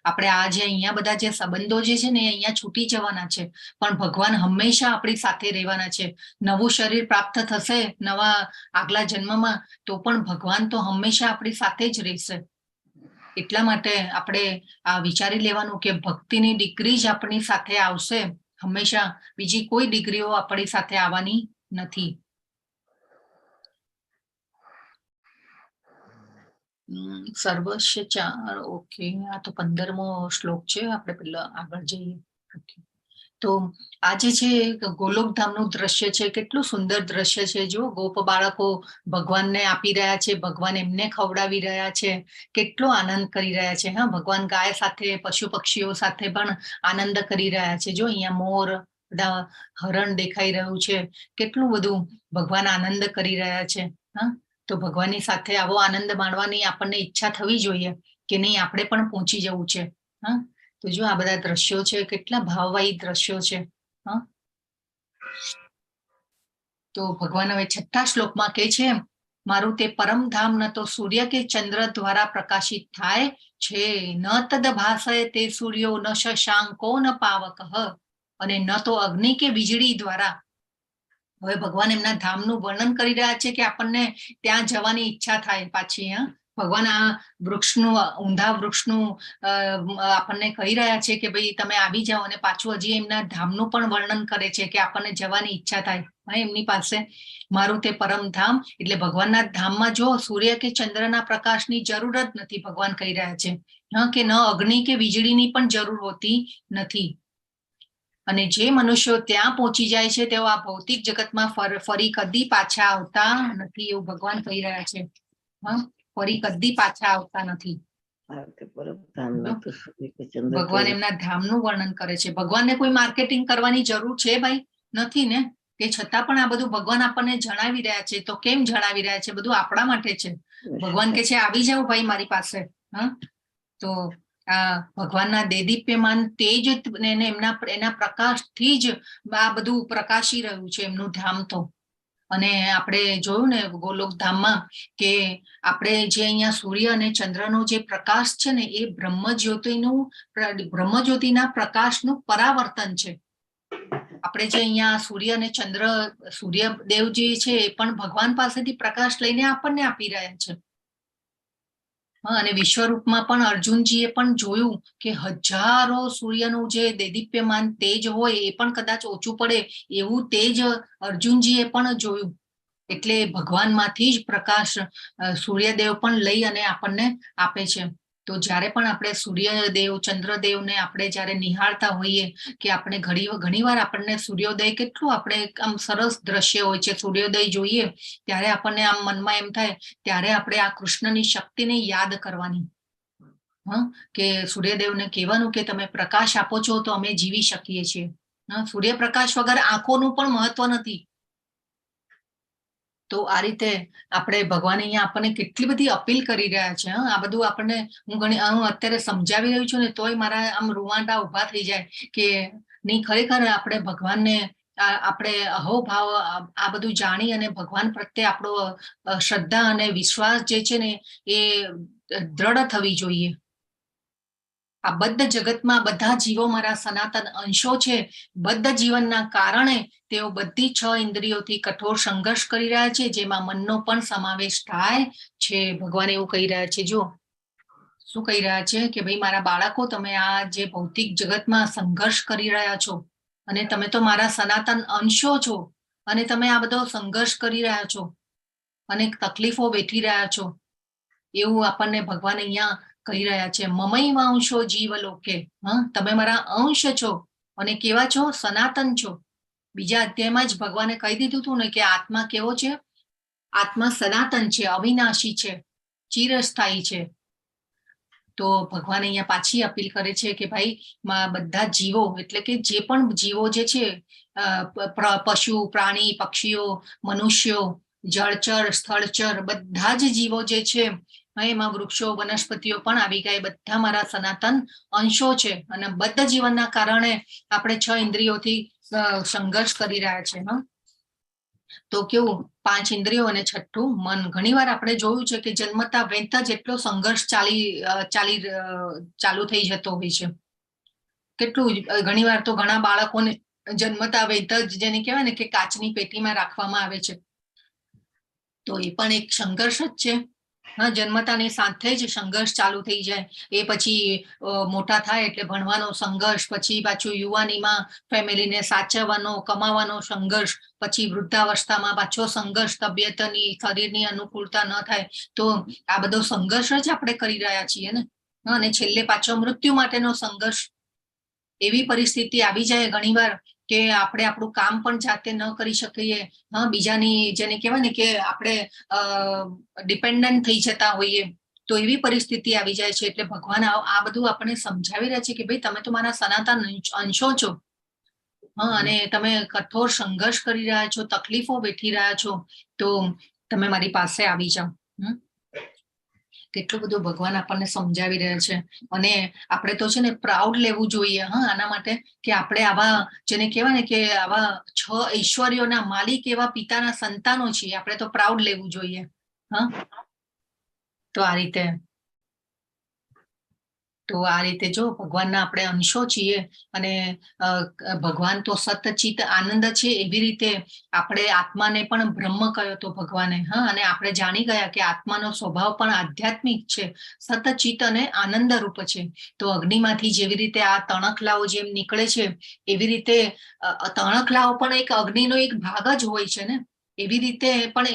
આપણે આ જે અહીંયા બધા જે સંબંધો જે છે ને એ અહીંયા છૂટી જવાના છે, પણ ભગવાન હંમેશા આપણી સાથે રહેવાના છે. નવું શરીર પ્રાપ્ત થશે નવા આગલા જન્મમાં, તો પણ ભગવાન તો હંમેશા આપણી સાથે જ રહેશે. એટલા માટે આપણે આ વિચારી લેવાનું કે ભક્તિની ડિગ્રી જ આપણી સાથે આવશે હંમેશા, બીજી કોઈ ડિગ્રીઓ આપણી સાથે આવવાની નથી. સર્વસ્ય ચાર. ઓકે, આ તો 15મો શ્લોક છે. આપણે પેલા આગળ જઈએ. તો આ જે છે ગોલોકધામનું દ્રશ્ય છે, કેટલું સુંદર દ્રશ્ય છે. જો ગોપ બાળકો ભગવાનને આપી રહ્યા છે, ભગવાન એમને ખવડાવી રહ્યા છે, કેટલો આનંદ કરી રહ્યા છે. હા, ભગવાન ગાય સાથે, પશુ પક્ષીઓ સાથે પણ આનંદ કરી રહ્યા છે. જો અહીંયા મોર, બધા હરણ દેખાઈ રહ્યું છે. કેટલું બધું ભગવાન આનંદ કરી રહ્યા છે. હા, તો ભગવાનની સાથે આવો આનંદ માણવાની આપણને ઈચ્છા થવી જોઈએ કે નહીં, આપણે પણ પહોંચી જવું છે. હા, તો જો આ બધા દ્રશ્યો છે, કેટલા ભાવવાહી દ્રશ્યો છે. હા, તો ભગવાન હવે 6થા શ્લોકમાં કહે છે મારું તે પરમધામ ન તો સૂર્ય કે ચંદ્ર દ્વારા પ્રકાશિત થાય છે, ન તદ ભાસય તે સૂર્યો ન શશાંકો ન પાવક, અને ન તો અગ્નિ કે વીજળી દ્વારા. હવે ભગવાન એમના ધામનું વર્ણન કરી રહ્યા છે કે આપણને ત્યાં જવાની ઈચ્છા થાય પાછી. ભગવાન આ વૃક્ષનું, ઊંધા વૃક્ષનું આપણને કહી રહ્યા છે કે ભાઈ તમે આવી જાઓ, અને પાછું હજી એમના ધામનું પણ વર્ણન કરે છે કે આપણને જવાની ઈચ્છા થાય એમની પાસે. મારું તે પરમધામ એટલે ભગવાનના ધામમાં જો સૂર્ય કે ચંદ્રના પ્રકાશની જરૂર જ નથી. ભગવાન કહી રહ્યા છે કે ન અગ્નિ કે વીજળીની પણ જરૂર હોતી નથી. અને જે મનુષ્યો ત્યાં પહોંચી જાય છે તેઓ આ ભૌતિક જગતમાં ફરી કદી પાછા આવતા નથી, એવું ભગવાન કહી રહ્યા છે. ફરી કદી પાછા આવતા નથી. ભગવાન એમના ધામનું વર્ણન કરે છે. ભગવાનને કોઈ માર્કેટિંગ કરવાની જરૂર છે ભાઈ? નથી ને. તે છતાં પણ આ બધું ભગવાન આપણને જણાવી રહ્યા છે. તો કેમ જણાવી રહ્યા છે? બધું આપણા માટે છે. ભગવાન કે છે આવી જાઓ ભાઈ મારી પાસે. તો આ ભગવાનના દેદીપ્યમાન તેજ એના પ્રકાશથી જ આ બધું પ્રકાશી રહ્યું છે એમનું ધામ તો. અને આપણે જોયું ને ગોલોકધામમાં કે આપણે જે અહીંયા સૂર્ય અને ચંદ્રનો જે પ્રકાશ છે ને એ બ્રહ્મજ્યોતિના પ્રકાશનું પરાવર્તન છે. આપણે જે અહીંયા સૂર્ય અને ચંદ્ર, સૂર્યદેવ જે છે એ પણ ભગવાન પાસેથી પ્રકાશ લઈને આપણને આપી રહ્યા છે. અને વિશ્વરૂપમાં પણ અર્જુનજીએ પણ જોયું કે હજારો સૂર્યનું જે દેદીપ્યમાન તેજ હોય એ પણ કદાચ ઓછું પડે એવું તેજ અર્જુનજીએ પણ જોયું. એટલે ભગવાનમાંથી જ પ્રકાશ સૂર્યદેવ પણ લઈ અને આપણને આપે છે. તો જ્યારે પણ આપણે સૂર્યદેવ, ચંદ્રદેવને આપણે જ્યારે નિહાળતા હોઈએ કે આપણે ઘણીવાર આપણને સૂર્યોદય કેટલું આપણે આમ સરસ દ્રશ્ય હોય છે. સૂર્યોદય જોઈએ ત્યારે આપણને આમ મનમાં એમ થાય ત્યારે આપણે આ કૃષ્ણની શક્તિને યાદ કરવાની. કે સૂર્યદેવને કહેવાનું કે તમે પ્રકાશ આપો છો તો અમે જીવી શકીએ છીએ. સૂર્યપ્રકાશ વગર આંખોનું પણ મહત્વ નથી. તો આ રીતે આપણે ભગવાન અહીંયા આપણને કેટલી બધી અપીલ કરી રહ્યા છે. આ બધું આપણને હું અત્યારે સમજાવી રહ્યું છું ને તોય મારા આમ રૂવાંટા ઉભા થઈ જાય કે નહીં, ખરેખર આપણે ભગવાનને આપણે અહોભાવ આ બધું જાણી અને ભગવાન પ્રત્યે આપણો શ્રદ્ધા અને વિશ્વાસ જે છે ને એ દ્રઢ થવી જોઈએ. આ બદ્ધ જગતમાં બધા જીવો મારા સનાતન અંશો છે. બદ્ધ જીવનના કારણે તેઓ બધી 6 ઇન્દ્રિયોથી કઠોર સંઘર્ષ કરી રહ્યા છે, જેમાં મનનો પણ સમાવેશ થાય છે. ભગવાન એવું કહી રહ્યા છે, જો શું કહી રહ્યા છે કે ભાઈ મારા બાળકો, તમે આ જે ભૌતિક જગતમાં સંઘર્ષ કરી રહ્યા છો અને તમે તો મારા સનાતન અંશો છો અને તમે આ બધો સંઘર્ષ કરી રહ્યા છો અને તકલીફો વેઠી રહ્યા છો, એવું આપણને ભગવાન અહીંયા કહી રહ્યા છે. મમૈ અંશો જીવ લોકે, તમે મારા અંશ છો અને કેવા છો? સનાતન છો. બીજા અધ્યાયમાં જ ભગવાને કહી દીધું હતું ને કે આત્મા કેવો છે? આત્મા સનાતન છે, અવિનાશી છે, ચિરસ્થાયી છે. તો ભગવાન અહીંયા પાછી અપીલ કરે છે કે ભાઈ બધા જીવો, એટલે કે જે પણ જીવો જે છે, પશુ, પ્રાણી, પક્ષીઓ, મનુષ્યો, જળચર, સ્થળચર, બધા જ જીવો જે છે, એમાં વૃક્ષો, વનસ્પતિઓ પણ આવી ગયા, બધા મારા સનાતન અંશો છે. અને બદ્ધ જીવનના કારણે આપણે 6 ઇન્દ્રિયોથી સંઘર્ષ કરી રહ્યા છે. તો કેવું? 5 ઇન્દ્રિયો અને 6ઠું મન. ઘણીવાર આપણે જોયું છે કે જન્મતા વેંત જ એટલો સંઘર્ષ ચાલુ થઈ જતો હોય છે. કેટલું ઘણીવાર તો ઘણા બાળકોને જન્મતા વેંત જ, જેને કહેવાય ને કે કાચની પેટીમાં રાખવામાં આવે છે, તો એ પણ એક સંઘર્ષ જ છે. જન્મતાની સાથે જ સંઘર્ષ ચાલુ થઈ જાય. એ પછી મોટા થાય એટલે ભણવાનો સંઘર્ષ, પછી પાછું યુવાનીમાં ફેમિલીને સાચવવાનો, કમાવાનો સંઘર્ષ, પછી વૃદ્ધાવસ્થામાં પાછો સંઘર્ષ, તબિયતની, શરીરની અનુકૂળતા ન થાય તો આ બધો સંઘર્ષ જ આપણે કરી રહ્યા છીએ ને. અને છેલ્લે પાછો મૃત્યુ માટેનો સંઘર્ષ. એવી પરિસ્થિતિ આવી જાય ઘણીવાર કે આપણે આપણું કામ પણ જાતે ન કરી શકીએ, બીજાની, જેને કહેવાય ને કે આપણે ડિપેન્ડન્ટ થઈ જતા હોઈએ, તો એવી પરિસ્થિતિ આવી જાય છે. એટલે ભગવાન આ બધું આપણને સમજાવી રહ્યા છે કે ભાઈ તમે તો મારા સનાતન અંશો છો, અને તમે કઠોર સંઘર્ષ કરી રહ્યા છો, તકલીફો વેઠી રહ્યા છો, તો તમે મારી પાસે આવી જાઓ. કેટલું બધું ભગવાન આપણને સમજાવી રહ્યા છે. અને આપણે તો છે ને પ્રાઉડ લેવું જોઈએ આના માટે કે આપણે આવા, જેને કહેવાય ને કે આવા 6 ઐશ્વર્યોના માલિક એવા પિતાના સંતાનો છીએ. આપણે તો પ્રાઉડ લેવું જોઈએ. તો આ રીતે જો ભગવાનના આપણે અંશો છીએ અને ભગવાન તો સતચિત આનંદ છે. એવી રીતે આપણે આત્માને પણ બ્રહ્મ કહ્યો તો ભગવાને, અને આપણે જાણી ગયા કે આત્માનો સ્વભાવ પણ આધ્યાત્મિક છે, સતચિત અને આનંદ રૂપ છે. તો અગ્નિમાંથી જેવી રીતે આ તણખલાઓ જેમ નીકળે છે, એવી રીતે તણખલાઓ પણ એક અગ્નિનો એક ભાગ જ હોય છે ને. એવી રીતે પણ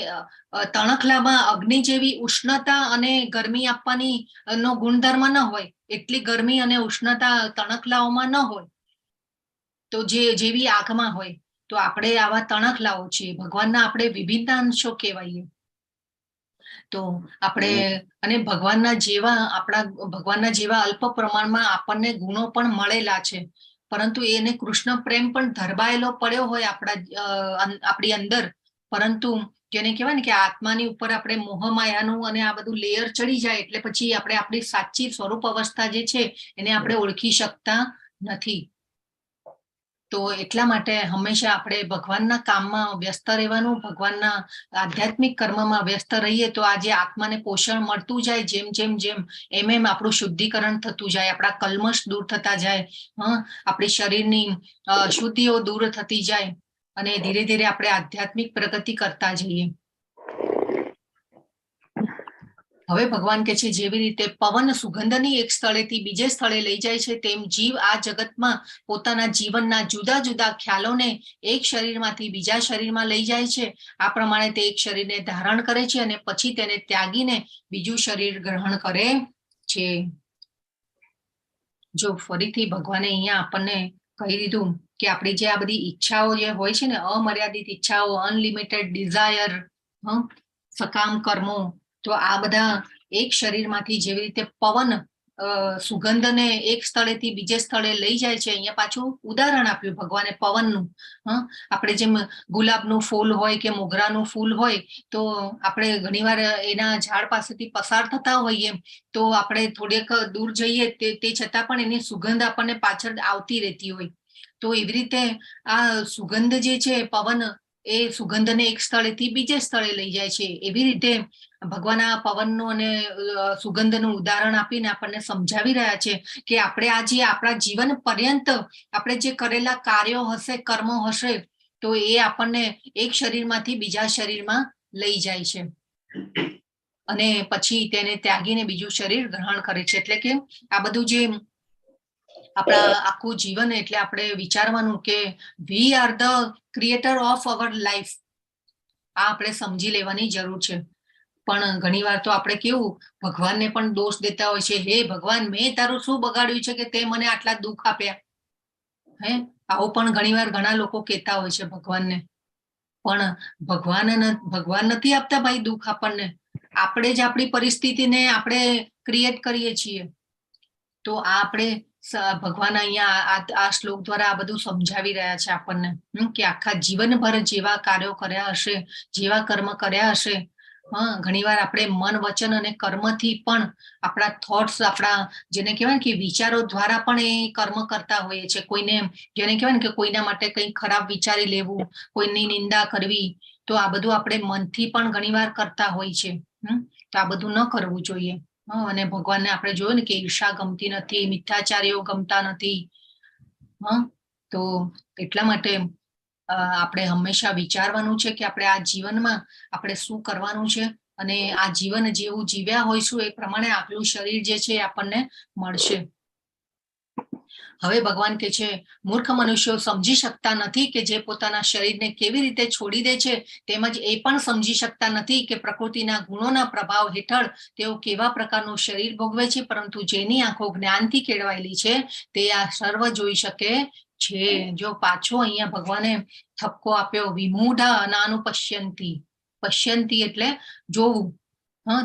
તણખલામાં અગ્નિ જેવી ઉષ્ણતા અને ગરમી આપવાની નો ગુણધર્મ ન હોય, એટલી ગરમી અને ઉષ્ણતા તણખલાઓમાં ન હોય, તો જેવી આગમાં હોય. તો આપણે આવા તણખલાઓ છીએ. ભગવાનના આપણે વિભિન્ન અંશો કહેવાઈએ. તો આપણે અને ભગવાનના જેવા અલ્પ પ્રમાણમાં આપણને ગુણો પણ મળેલા છે, પરંતુ એને કૃષ્ણ પ્રેમ પણ ધરબાયેલો પડ્યો હોય આપણી અંદર, પરંતુ જેને કહેવાય ને કે આત્માની ઉપર આપણે મોહમાયાનું અને આ બધું લેયર ચડી જાય એટલે પછી આપણે આપણી સાચી સ્વરૂપ અવસ્થા જે છે એને આપણે ઓળખી શકતા નથી. તો એટલા માટે હંમેશા આપણે ભગવાનના કામમાં વ્યસ્ત રહેવાનું, ભગવાનના આધ્યાત્મિક કર્મમાં વ્યસ્ત રહીએ તો આજે આત્માને પોષણ મળતું જાય. જેમ એમ આપણું શુદ્ધિકરણ થતું જાય, આપણા કલ્મશ દૂર થતા જાય, આપણી શરીરની શુદ્ધિઓ દૂર થતી જાય અને ધીરે ધીરે આપણે આધ્યાત્મિક પ્રગતિ કરતા જઈએ. હવે ભગવાન કહે છે જેવી રીતે પવન સુગંધની એક સ્થળેથી બીજે સ્થળે લઈ જાય છે, તેમ જીવ આ જગતમાં પોતાના જીવનના જુદા જુદા ખ્યાલોને એક શરીરમાંથી બીજા શરીરમાં લઈ જાય છે. આ પ્રમાણે તે એક શરીરને ધારણ કરે છે અને પછી તેને ત્યાગીને બીજું શરીર ગ્રહણ કરે છે. જો ફરીથી ભગવાને અહીંયા આપણને કહી દીધું કે આપણી જે આ બધી ઈચ્છાઓ જે હોય છે ને, અમર્યાદિત ઈચ્છાઓ, અનલિમિટેડ ડિઝાયર, સકામ કર્મો, તો આ બધા એક શરીરમાંથી જેવી રીતે પવન સુગંધને એક સ્થળેથી બીજે સ્થળે લઈ જાય છે. અહીંયા પાછું ઉદાહરણ આપ્યું ભગવાને પવનનું. આપણે જેમ ગુલાબનું ફૂલ હોય કે મોગરાનું ફૂલ હોય, તો આપણે ઘણીવાર એના ઝાડ પાસેથી પસાર થતા હોઈએ તો આપણે થોડેક દૂર જઈએ તે છતાં પણ એની સુગંધ આપણને પાછળ આવતી રહેતી હોય. તો એવી રીતે આ સુગંધ જે છે પવન એ સુગંધને એક સ્થળેથી બીજે સ્થળે લઈ જાય છે. એવી રીતે ભગવાન આ પવનનું અને સુગંધનું ઉદાહરણ આપીને આપણને સમજાવી રહ્યા છે કે આપણે આ જે આપણા જીવન પર્યંત આપણે જે કરેલા કાર્યો હશે, કર્મો હશે, તો એ આપણને એક શરીરમાંથી બીજા શરીરમાં લઈ જાય છે અને પછી તેને ત્યાગીને બીજું શરીર ગ્રહણ કરે છે. એટલે કે આ બધું જે આપણા આખું જીવન, એટલે આપણે વિચારવાનું કે we are the creator of our life. આ આપણે સમજી લેવાની જરૂર છે. પણ ઘણી વાર તો આપણે કેવું ભગવાનને પણ દોષ દેતા હોય છે, હે ભગવાન, મેં તારું શું બગાડ્યું છે કે તે મને આટલા દુઃખ આપ્યા? હે, આવું પણ ઘણી વાર ઘણા લોકો કહેતા હોય છે ભગવાનને. પણ ભગવાન નથી આપતા ભાઈ દુઃખ આપણને. આપણે જ આપણી પરિસ્થિતિને આપણે ક્રિએટ કરીએ છીએ. તો આ આપણે ભગવાન અહીંયા આ શ્લોક દ્વારા આ બધું સમજાવી રહ્યા છે આપણને કે આખા જીવનભર જેવા કાર્યો કર્યા હશે, જેવા કર્મ કર્યા હશે, ઘણીવાર આપણે મન, વચન અને કર્મથી પણ આપણા થોટ્સ, આપણા જેને કહેવાય કે વિચારો દ્વારા પણ એ કર્મ કરતા હોઈએ છીએ. કોઈને, જેને કહેવાય ને કે કોઈના માટે કંઈ ખરાબ વિચારી લેવું, કોઈની નિંદા કરવી, તો આ બધું આપણે મનથી પણ ઘણીવાર કરતા હોય છે. તો આ બધું ન કરવું જોઈએ. અને ભગવાનને આપણે જોયું ને કે ઈર્ષા ગમતી નથી, મિથ્યાચારીઓ ગમતા નથી. તો એટલા માટે આપણે હંમેશા વિચારવાનું છે કે આપણે આ જીવનમાં આપણે શું કરવાનું છે, અને આ જીવન જેવું જીવ્યા હોઈશું એ પ્રમાણે આપણું શરીર જે છે આપણને મળશે. હવે ભગવાન કે છે, મૂર્ખ મનુષ્યો સમજી શકતા નથી કે જે પોતાના શરીરને કેવી રીતે છોડી દે છે, તેમજ એ પણ સમજી શકતા નથી કે પ્રકૃતિના ગુણોના પ્રભાવ હેઠળ તેઓ કેવા પ્રકારનું શરીર ભોગવે છે, પરંતુ જેની આંખો જ્ઞાનથી કેળવાયેલી છે તે આ સર્વ જોઈ શકે છે. જો પાછો અહીંયા ભગવાને ઠપકો આપ્યો, વિમૂઢા અનાનુપશ્યંતી. પશ્યંતી એટલે જોવું.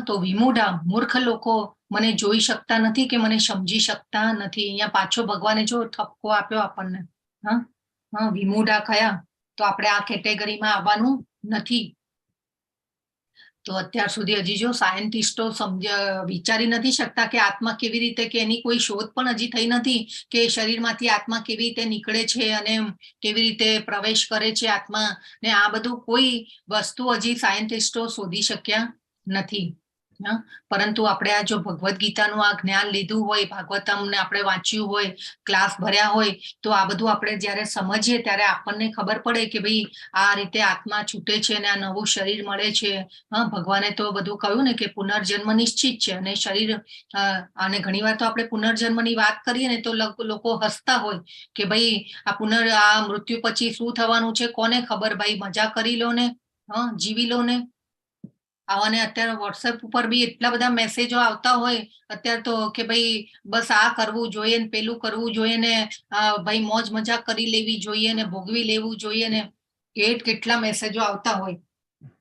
તો વિમૂઢા, મૂર્ખ લોકો મને જોઈ શકતા નથી કે મને સમજી શકતા નથી. અહીંયા પાછો ભગવાને જો ઠપકો આપ્યો આપણને. વિમૂઢા કયા? તો આપણે આ કેટેગરીમાં આવવાનું નથી. તો અત્યાર સુધી હજી જો સાયન્ટિસ્ટો વિચારી નથી શકતા કે આત્મા કેવી રીતે, કે એની કોઈ શોધ પણ હજી થઈ નથી કે શરીરમાંથી આત્મા કેવી રીતે નીકળે છે અને કેવી રીતે પ્રવેશ કરે છે આત્મા, ને આ બધું કોઈ વસ્તુ હજી સાયન્ટિસ્ટો શોધી શક્યા નથી. પરંતુ આપણે આ જો ભગવદ્ ગીતાનું આ જ્ઞાન લીધું હોય, ભાગવતમ ને આપણે વાંચ્યું હોય, ક્લાસ ભર્યા હોય, તો આ બધું આપણે જ્યારે સમજીએ ત્યારે આપણને ખબર પડે કે ભાઈ આ રીતે આત્મા છૂટે છે અને આ નવું શરીર મળે છે. ભગવાને તો બધું કહ્યું ને કે પુનર્જન્મ નિશ્ચિત છે, અને શરીર, અને ઘણીવાર તો આપણે પુનર્જન્મની વાત કરીએ ને તો લોકો હસતા હોય કે ભાઈ આ મૃત્યુ પછી શું થવાનું છે કોને ખબર, ભાઈ મજા કરી લો ને, જીવી લો ને. આવાને અત્યારે વોટ્સએપ ઉપર બી એટલા બધા મેસેજો આવતા હોય અત્યારે તો કે ભાઈ બસ આ કરવું જોઈએ ને પેલું કરવું જોઈએ ને, ભાઈ મોજ મજા કરી લેવી જોઈએ ને, ભોગવી લેવું જોઈએ ને, કેટલા મેસેજો આવતા હોય.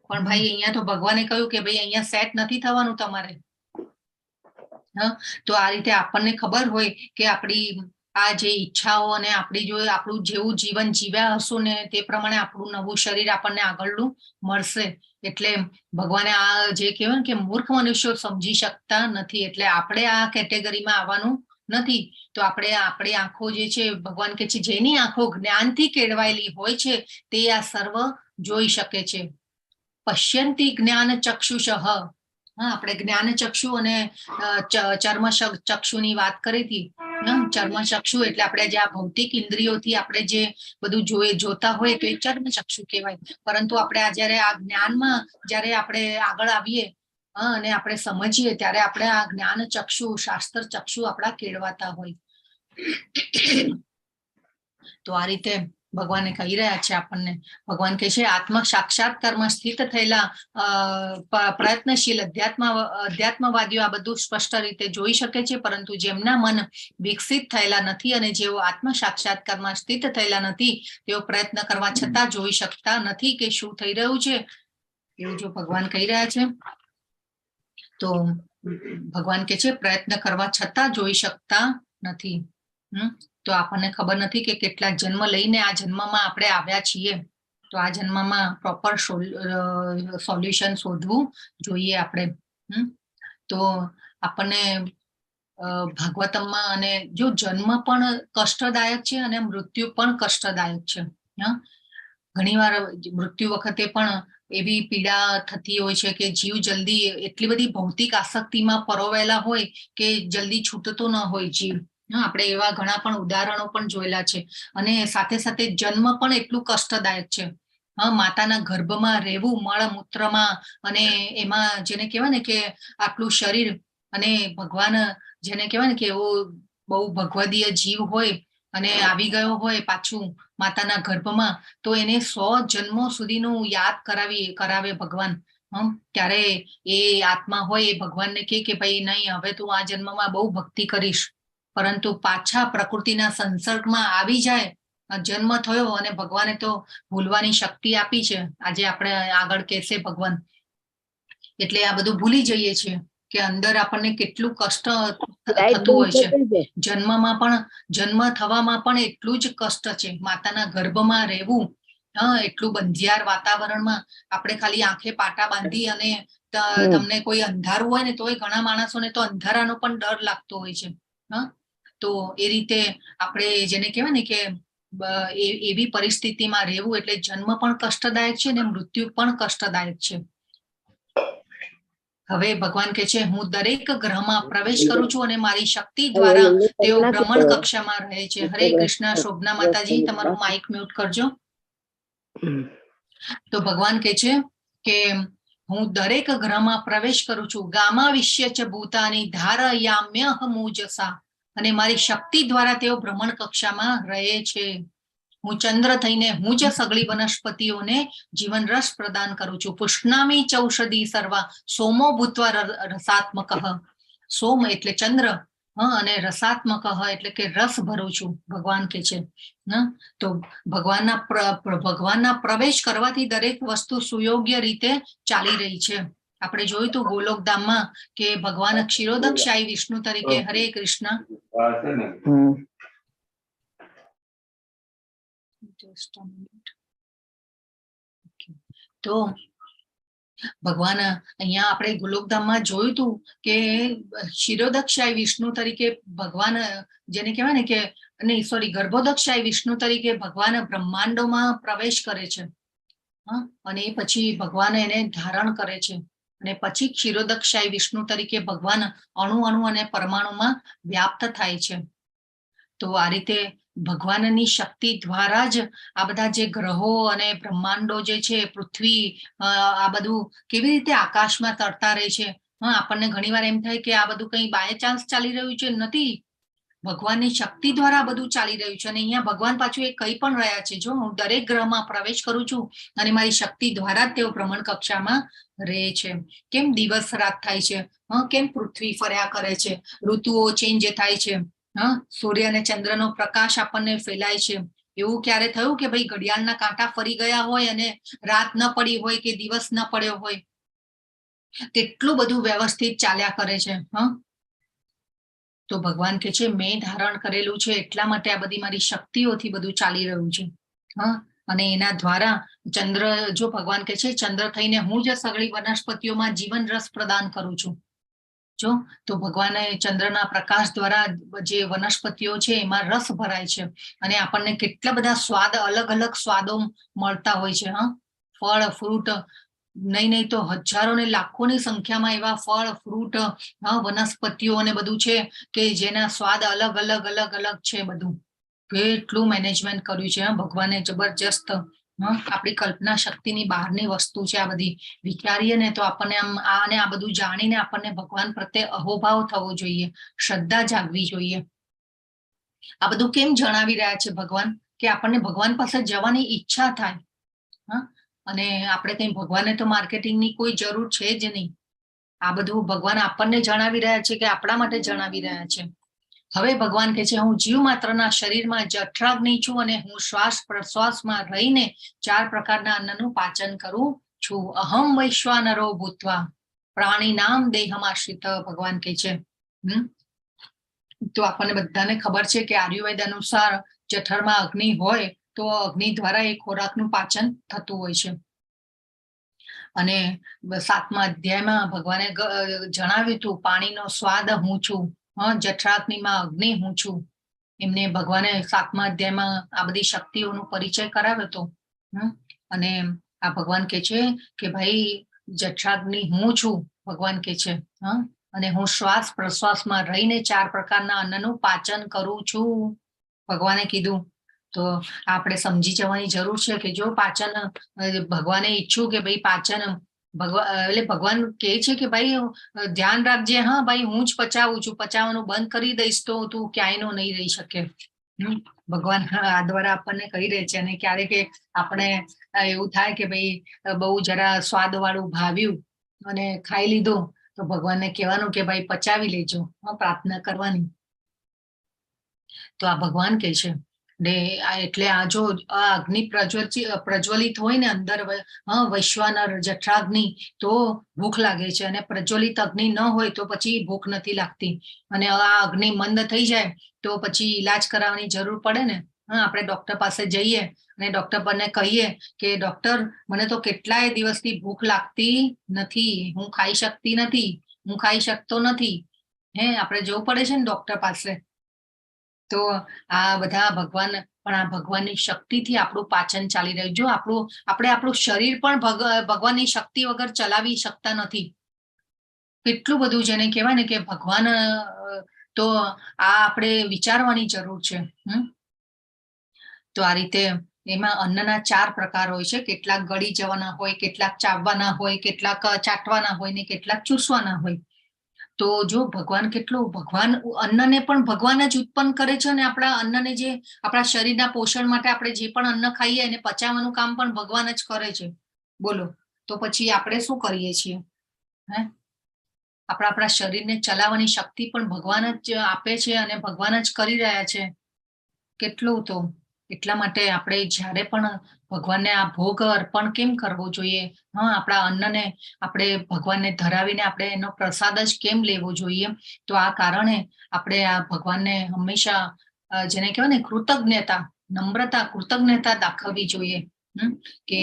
પણ ભાઈ અહીંયા તો ભગવાને કહ્યું કે ભાઈ અહીંયા સેટ નથી થવાનું તમારે. તો આ રીતે આપણને ખબર હોય કે આપણી આ જે ઈચ્છાઓ અને આપણી જો આપણું જેવું જીવન જીવ્યા હશું ને તે પ્રમાણે આપણું નવું શરીર આપણને આગળનું મળશે. એટલે ભગવાને આ જે કહેવાય કે મૂર્ખ મનુષ્યો સમજી શકતા નથી, એટલે આપણે આ કેટેગરીમાં આવવાનું નથી. તો આપણે આપણી આંખો જે છે, ભગવાન કે છે જેની આંખો જ્ઞાનથી કેળવાયેલી હોય છે તે આ સર્વ જોઈ શકે છે. પશ્યંતી જ્ઞાન ચક્ષુષ. આપણે જ્ઞાન ચક્ષુ અને ચર્મ ચક્ષુની વાત કરી હતી. ચર્મ ચક્ષુ એટલે આપણે જે આ ભૌતિક ઇન્દ્રિયોથી આપણે જે બધું જોતા હોય તો એ ચર્મ ચક્ષુ કહેવાય. પરંતુ આપણે આ જયારે આ જ્ઞાનમાં જયારે આપણે આગળ આવીએ અને આપણે સમજીએ ત્યારે આપણે આ જ્ઞાન ચક્ષુ, શાસ્ત્ર ચક્ષુ આપણા કેળવાતા હોય. તો આ રીતે ભગવાને કહી રહ્યા છે આપણને. ભગવાન કહે છે આત્મ સાક્ષાત્કારમાં સ્થિત થયેલા પ્રયત્નશીલ અધ્યાત્મવાદીઓ આ બધું સ્પષ્ટ રીતે જોઈ શકે છે, પરંતુ જેમના મન વિકસિત થયેલા નથી અને જેઓ આત્મ સાક્ષાત્કારમાં સ્થિત થયેલા નથી તેઓ પ્રયત્ન કરવા છતાં જોઈ શકતા નથી કે શું થઈ રહ્યું છે. એવું જો ભગવાન કહી રહ્યા છે. તો ભગવાન કહે છે પ્રયત્ન કરવા છતાં જોઈ શકતા નથી. તો આપણને ખબર નથી કે કેટલા જન્મ લઈને આ જન્મમાં આપણે આવ્યા છીએ. તો આ જન્મમાં પ્રોપર સોલ્યુશન શોધવું જોઈએ આપણે. તો આપણને ભાગવતમમાં અને જો જન્મ પણ કષ્ટદાયક છે અને મૃત્યુ પણ કષ્ટદાયક છે. ઘણીવાર મૃત્યુ વખતે પણ એવી પીડા થતી હોય છે કે જીવ જલ્દી એટલી બધી ભૌતિક આસક્તિમાં પરોવાયેલા હોય કે જલ્દી છૂટતો ન હોય જીવ. આપણે એવા ઘણા પણ ઉદાહરણો પણ જોયેલા છે. અને સાથે સાથે જન્મ પણ એટલું કષ્ટદાયક છે. માતાના ગર્ભમાં રહેવું, મળમૂત્રમાં, અને એમાં જેને કહેવાય ને કે આટલું શરીર, અને ભગવાન જેને કહેવાય ને કે એવો બહુ ભગવદીય જીવ હોય અને આવી ગયો હોય પાછું માતાના ગર્ભમાં, તો એને 100 જન્મો સુધીનું યાદ કરાવે ભગવાન. ત્યારે એ આત્મા હોય એ ભગવાનને કે ભાઈ નહીં, હવે તું આ જન્મમાં બહુ ભક્તિ કરીશ. પરંતુ પાછા પ્રકૃતિના સંસર્ગમાં આવી જાય, જન્મ થયો અને ભગવાને તો ભૂલવાની શક્તિ આપી છે. આજે આપણે આગળ કહેશે ભગવાન, એટલે આ બધું ભૂલી જઈએ છીએ કે અંદર આપણને કેટલું કષ્ટ થતું હોય છે. જન્મ થવામાં પણ એટલું જ કષ્ટ છે. માતાના ગર્ભમાં રહેવું, એટલું બંધિયાર વાતાવરણમાં આપણે ખાલી આંખે પાટા બાંધી, અને તમને કોઈ અંધારું હોય ને તોય ઘણા માણસોને તો અંધારાનો પણ ડર લાગતો હોય છે. તો એ રીતે આપણે જેને કહેવાય ને કે એવી પરિસ્થિતિમાં રહેવું એટલે જન્મ પણ કષ્ટદાયક છે ને મૃત્યુ પણ કષ્ટદાયક છે. હવે ભગવાન કહે છે, હું દરેક ગ્રહમાં પ્રવેશ કરું છું અને મારી શક્તિ દ્વારા તેઓ ભ્રમણ કક્ષામાં રહે છે. હરે કૃષ્ણ. શોભના માતાજી, તમારું માઇક મ્યુટ કરજો. તો ભગવાન કહે છે કે હું દરેક ગ્રહમાં પ્રવેશ કરું છું. ગામા વિશ્ય ચ ભૂતાની ધારયામ્યહમૂજસા, અને મારી શક્તિ દ્વારા તેઓ ભ્રમણ કક્ષામાં રહે છે. હું ચંદ્ર થઈને હું જ સગળી વનસ્પતિઓને જીવન રસ પ્રદાન કરું છું. પુષ્ણામી ચૌષધિ સર્વા સોમો ભૂત્વા રસાત્મક. સોમ એટલે ચંદ્ર, અને રસાત્મક એટલે કે રસ ભરું છું, ભગવાન કે છે. તો ભગવાનના પ્રવેશ કરવાથી દરેક વસ્તુ સુયોગ્ય રીતે ચાલી રહી છે. આપણે જોયું તું ગોલોકધામમાં કે ભગવાન ક્ષીરોદક્ષાઈ વિષ્ણુ તરીકે. હરે કૃષ્ણ. તો ભગવાન અહીંયા આપણે ગોલોકધામમાં જોયું હતું કે ક્ષીરોદક્ષાઈ વિષ્ણુ તરીકે ભગવાન, જેને કહેવાય ને કે ગર્ભોદક્ષાઈ વિષ્ણુ તરીકે ભગવાન બ્રહ્માંડોમાં પ્રવેશ કરે છે. અને પછી ભગવાન એને ધારણ કરે છે. અને પછી ક્ષીરોદક્ષાઈ વિષ્ણુ તરીકે ભગવાન અણુ અને પરમાણુમાં વ્યાપ્ત થાય છે. તો આ રીતે ભગવાનની શક્તિ દ્વારા જ આ બધા જે ગ્રહો અને બ્રહ્માંડો જે છે, પૃથ્વી, આ બધું કેવી રીતે આકાશમાં તરતા રહે છે. આપણને ઘણીવાર એમ થાય કે આ બધું કઈ બાય ચાન્સ ચાલી રહ્યું છે. નથી, ભગવાનની શક્તિ દ્વારા બધું ચાલી રહ્યું છે. અને અહીંયા ભગવાન પાછું એ કહી પણ રહ્યા છે, જો હું દરેક ગ્રહમાં પ્રવેશ કરું છું અને મારી શક્તિ દ્વારા જ તેઓ ભ્રમણ કક્ષામાં રહે છે. કેમ દિવસ રાત થાય છે, કેમ પૃથ્વી ફર્યા કરે છે, ઋતુઓ ચેન્જ થાય છે, સૂર્ય અને ચંદ્રનો પ્રકાશ આપણને ફેલાય છે. એવું ક્યારે થયું કે ભાઈ ઘડિયાળના કાંટા ફરી ગયા હોય અને રાત ન પડી હોય કે દિવસ ન પડ્યો હોય? કેટલું બધું વ્યવસ્થિત ચાલ્યા કરે છે. તો ભગવાન કે છે, મેં ધારણ કરેલું છે એટલા માટે આ બધી મારી શક્તિઓથી બધું ચાલી રહ્યું છે. અને એના દ્વારા ચંદ્ર, જો ભગવાન કે છે ચંદ્ર થઈને હું જ સગળી વનસ્પતિઓમાં જીવન રસ પ્રદાન કરું છું. જો તો ભગવાને ચંદ્રના પ્રકાશ દ્વારા જે વનસ્પતિઓ છે એમાં રસ ભરાય છે. અને આપણને કેટલા બધા સ્વાદ, અલગ અલગ સ્વાદો મળતા હોય છે. ફળ, ફ્રૂટ, નહીં તો હજારો ને લાખોની સંખ્યામાં એવા ફળ, ફ્રૂટ, વનસ્પતિઓ અને બધું છે કે જેના સ્વાદ અલગ અલગ છે. બધું કેટલું મેનેજમેન્ટ કર્યું છે ભગવાને, જબરજસ્ત. આપણી કલ્પના શક્તિની બહારની વસ્તુ છે આ બધી. વિચારીએ ને તો આપણને આ બધું જાણીને આપણને ભગવાન પ્રત્યે અહોભાવ થવો જોઈએ, શ્રદ્ધા જાગવી જોઈએ. આ બધું કેમ જણાવી રહ્યા છે ભગવાન? કે આપણને ભગવાન પાસે જવાની ઈચ્છા થાય. અને આપણે કઈ ભગવાનને તો માર્કેટિંગની કોઈ જરૂર છે જ નહીં. આ બધું ભગવાન આપણને જણાવી રહ્યા છે કે આપણા માટે જણાવી રહ્યા છે. હવે ભગવાન કહે છે, હું જીવ માત્રના શરીરમાં જઠરાગ્નિ છું અને હું શ્વાસ પ્રશ્વાસમાં રહીને 4 પ્રકારના અન્નનું પાચન કરું છું. અહમ વૈશ્વાનરો ભૂત્વા પ્રાણી નામ દેહમાશ્રિત, ભગવાન કહે છે. તો આપણને બધાને ખબર છે કે આયુર્વેદ અનુસાર જઠરમાં અગ્નિ હોય તો અગ્નિ દ્વારા એ ખોરાકનું પાચન થતું હોય છે. અને 7મા અધ્યાયમાં ભગવાને જણાવ્યું હતું, પાણીનો સ્વાદ હું છું, જઠરાગ્નિમાં અગ્નિ હું છું. એમને ભગવાને 7મા અધ્યાયમાં આ બધી શક્તિઓનો પરિચય કરાવ્યો હતો. અને આ ભગવાન કે છે કે ભાઈ જઠરાગ્નિ હું છું, ભગવાન કે છે. હા, અને હું શ્વાસ પ્રશ્વાસમાં રહીને 4 પ્રકારના અન્નનું પાચન કરું છું, ભગવાને કીધું. તો આપણે સમજી જવાની જરૂર છે કે જો પાચન ભગવાને ઈચ્છું કે ભાઈ પાચન એટલે ભગવાન કહે છે કે ભાઈ ધ્યાન રાખજે, હા ભાઈ હું જ પચાવું છું, પચાવવાનું બંધ કરી દઈશ તો તું ક્યાંય નો નહીં રહી શકે. ભગવાન આ દ્વારા આપણને કહી રહે છે. અને ક્યારેક આપણે એવું થાય કે ભાઈ બહુ જરા સ્વાદ વાળું ભાવ્યું અને ખાઈ લીધું, તો ભગવાનને કહેવાનું કે ભાઈ પચાવી લેજો, પ્રાર્થના કરવાની. તો આ ભગવાન કહે છે. ને એટલે આ જો આ અગ્નિ પ્રજ્વલિત હોય ને અંદર, વૈશ્વાનર જઠરાગ્નિ, તો ભૂખ લાગે છે. અને પ્રજ્વલિત અગ્નિ ન હોય તો પછી ભૂખ નથી લાગતી. અને આ અગ્નિ મંદ થઈ જાય તો પછી ઈલાજ કરાવવાની જરૂર પડે ને. આપણે ડોક્ટર પાસે જઈએ અને ડોક્ટર પરને કહીએ કે ડોક્ટર મને તો કેટલાય દિવસથી ભૂખ લાગતી નથી, હું ખાઈ શકતી નથી, હું ખાઈ શકતો નથી. આપણે જવું પડે છે ને ડોક્ટર પાસે. તો આ બધા ભગવાન, પણ આ ભગવાનની શક્તિથી આપણું પાચન ચાલી રહ્યું. જો આપણે આપણું શરીર પણ ભગવાનની શક્તિ વગર ચલાવી શકતા નથી. કેટલું બધું જેને કહેવાય ને કે ભગવાન, તો આ આપણે વિચારવાની જરૂર છે. તો આ રીતે એમાં અન્નના 4 પ્રકાર હોય છે. કેટલાક ગળી જવાના હોય, કેટલાક ચાવવાના હોય, કેટલાક ચાટવાના હોય ને કેટલાક ચૂસવાના હોય. તો જો ભગવાન ભગવાન અન્નને પણ ભગવાન જ ઉત્પન્ન કરે છે. અને આપણા અન્નને જે આપણા શરીરના પોષણ માટે આપણે જે પણ અન્ન ખાઈએ એને પચાવવાનું કામ પણ ભગવાન જ કરે છે. બોલો, તો પછી આપણે શું કરીએ છીએ? આપણા શરીરને ચલાવવાની શક્તિ પણ ભગવાન જ આપે છે અને ભગવાન જ કરી રહ્યા છે. કેટલું તો એટલા માટે આપણે જ્યારે પણ ભગવાનને આ ભોગ અર્પણ કેમ કરવો જોઈએ? આપણા અન્નને આપણે ભગવાનને ધરાવીને આપણે એનો પ્રસાદ જ કેમ લેવો જોઈએ? તો આ કારણે આપણે આ ભગવાનને હંમેશા જેને કહેવાય ને કૃતજ્ઞતા, નમ્રતા, કૃતજ્ઞતા દાખવવી જોઈએ. કે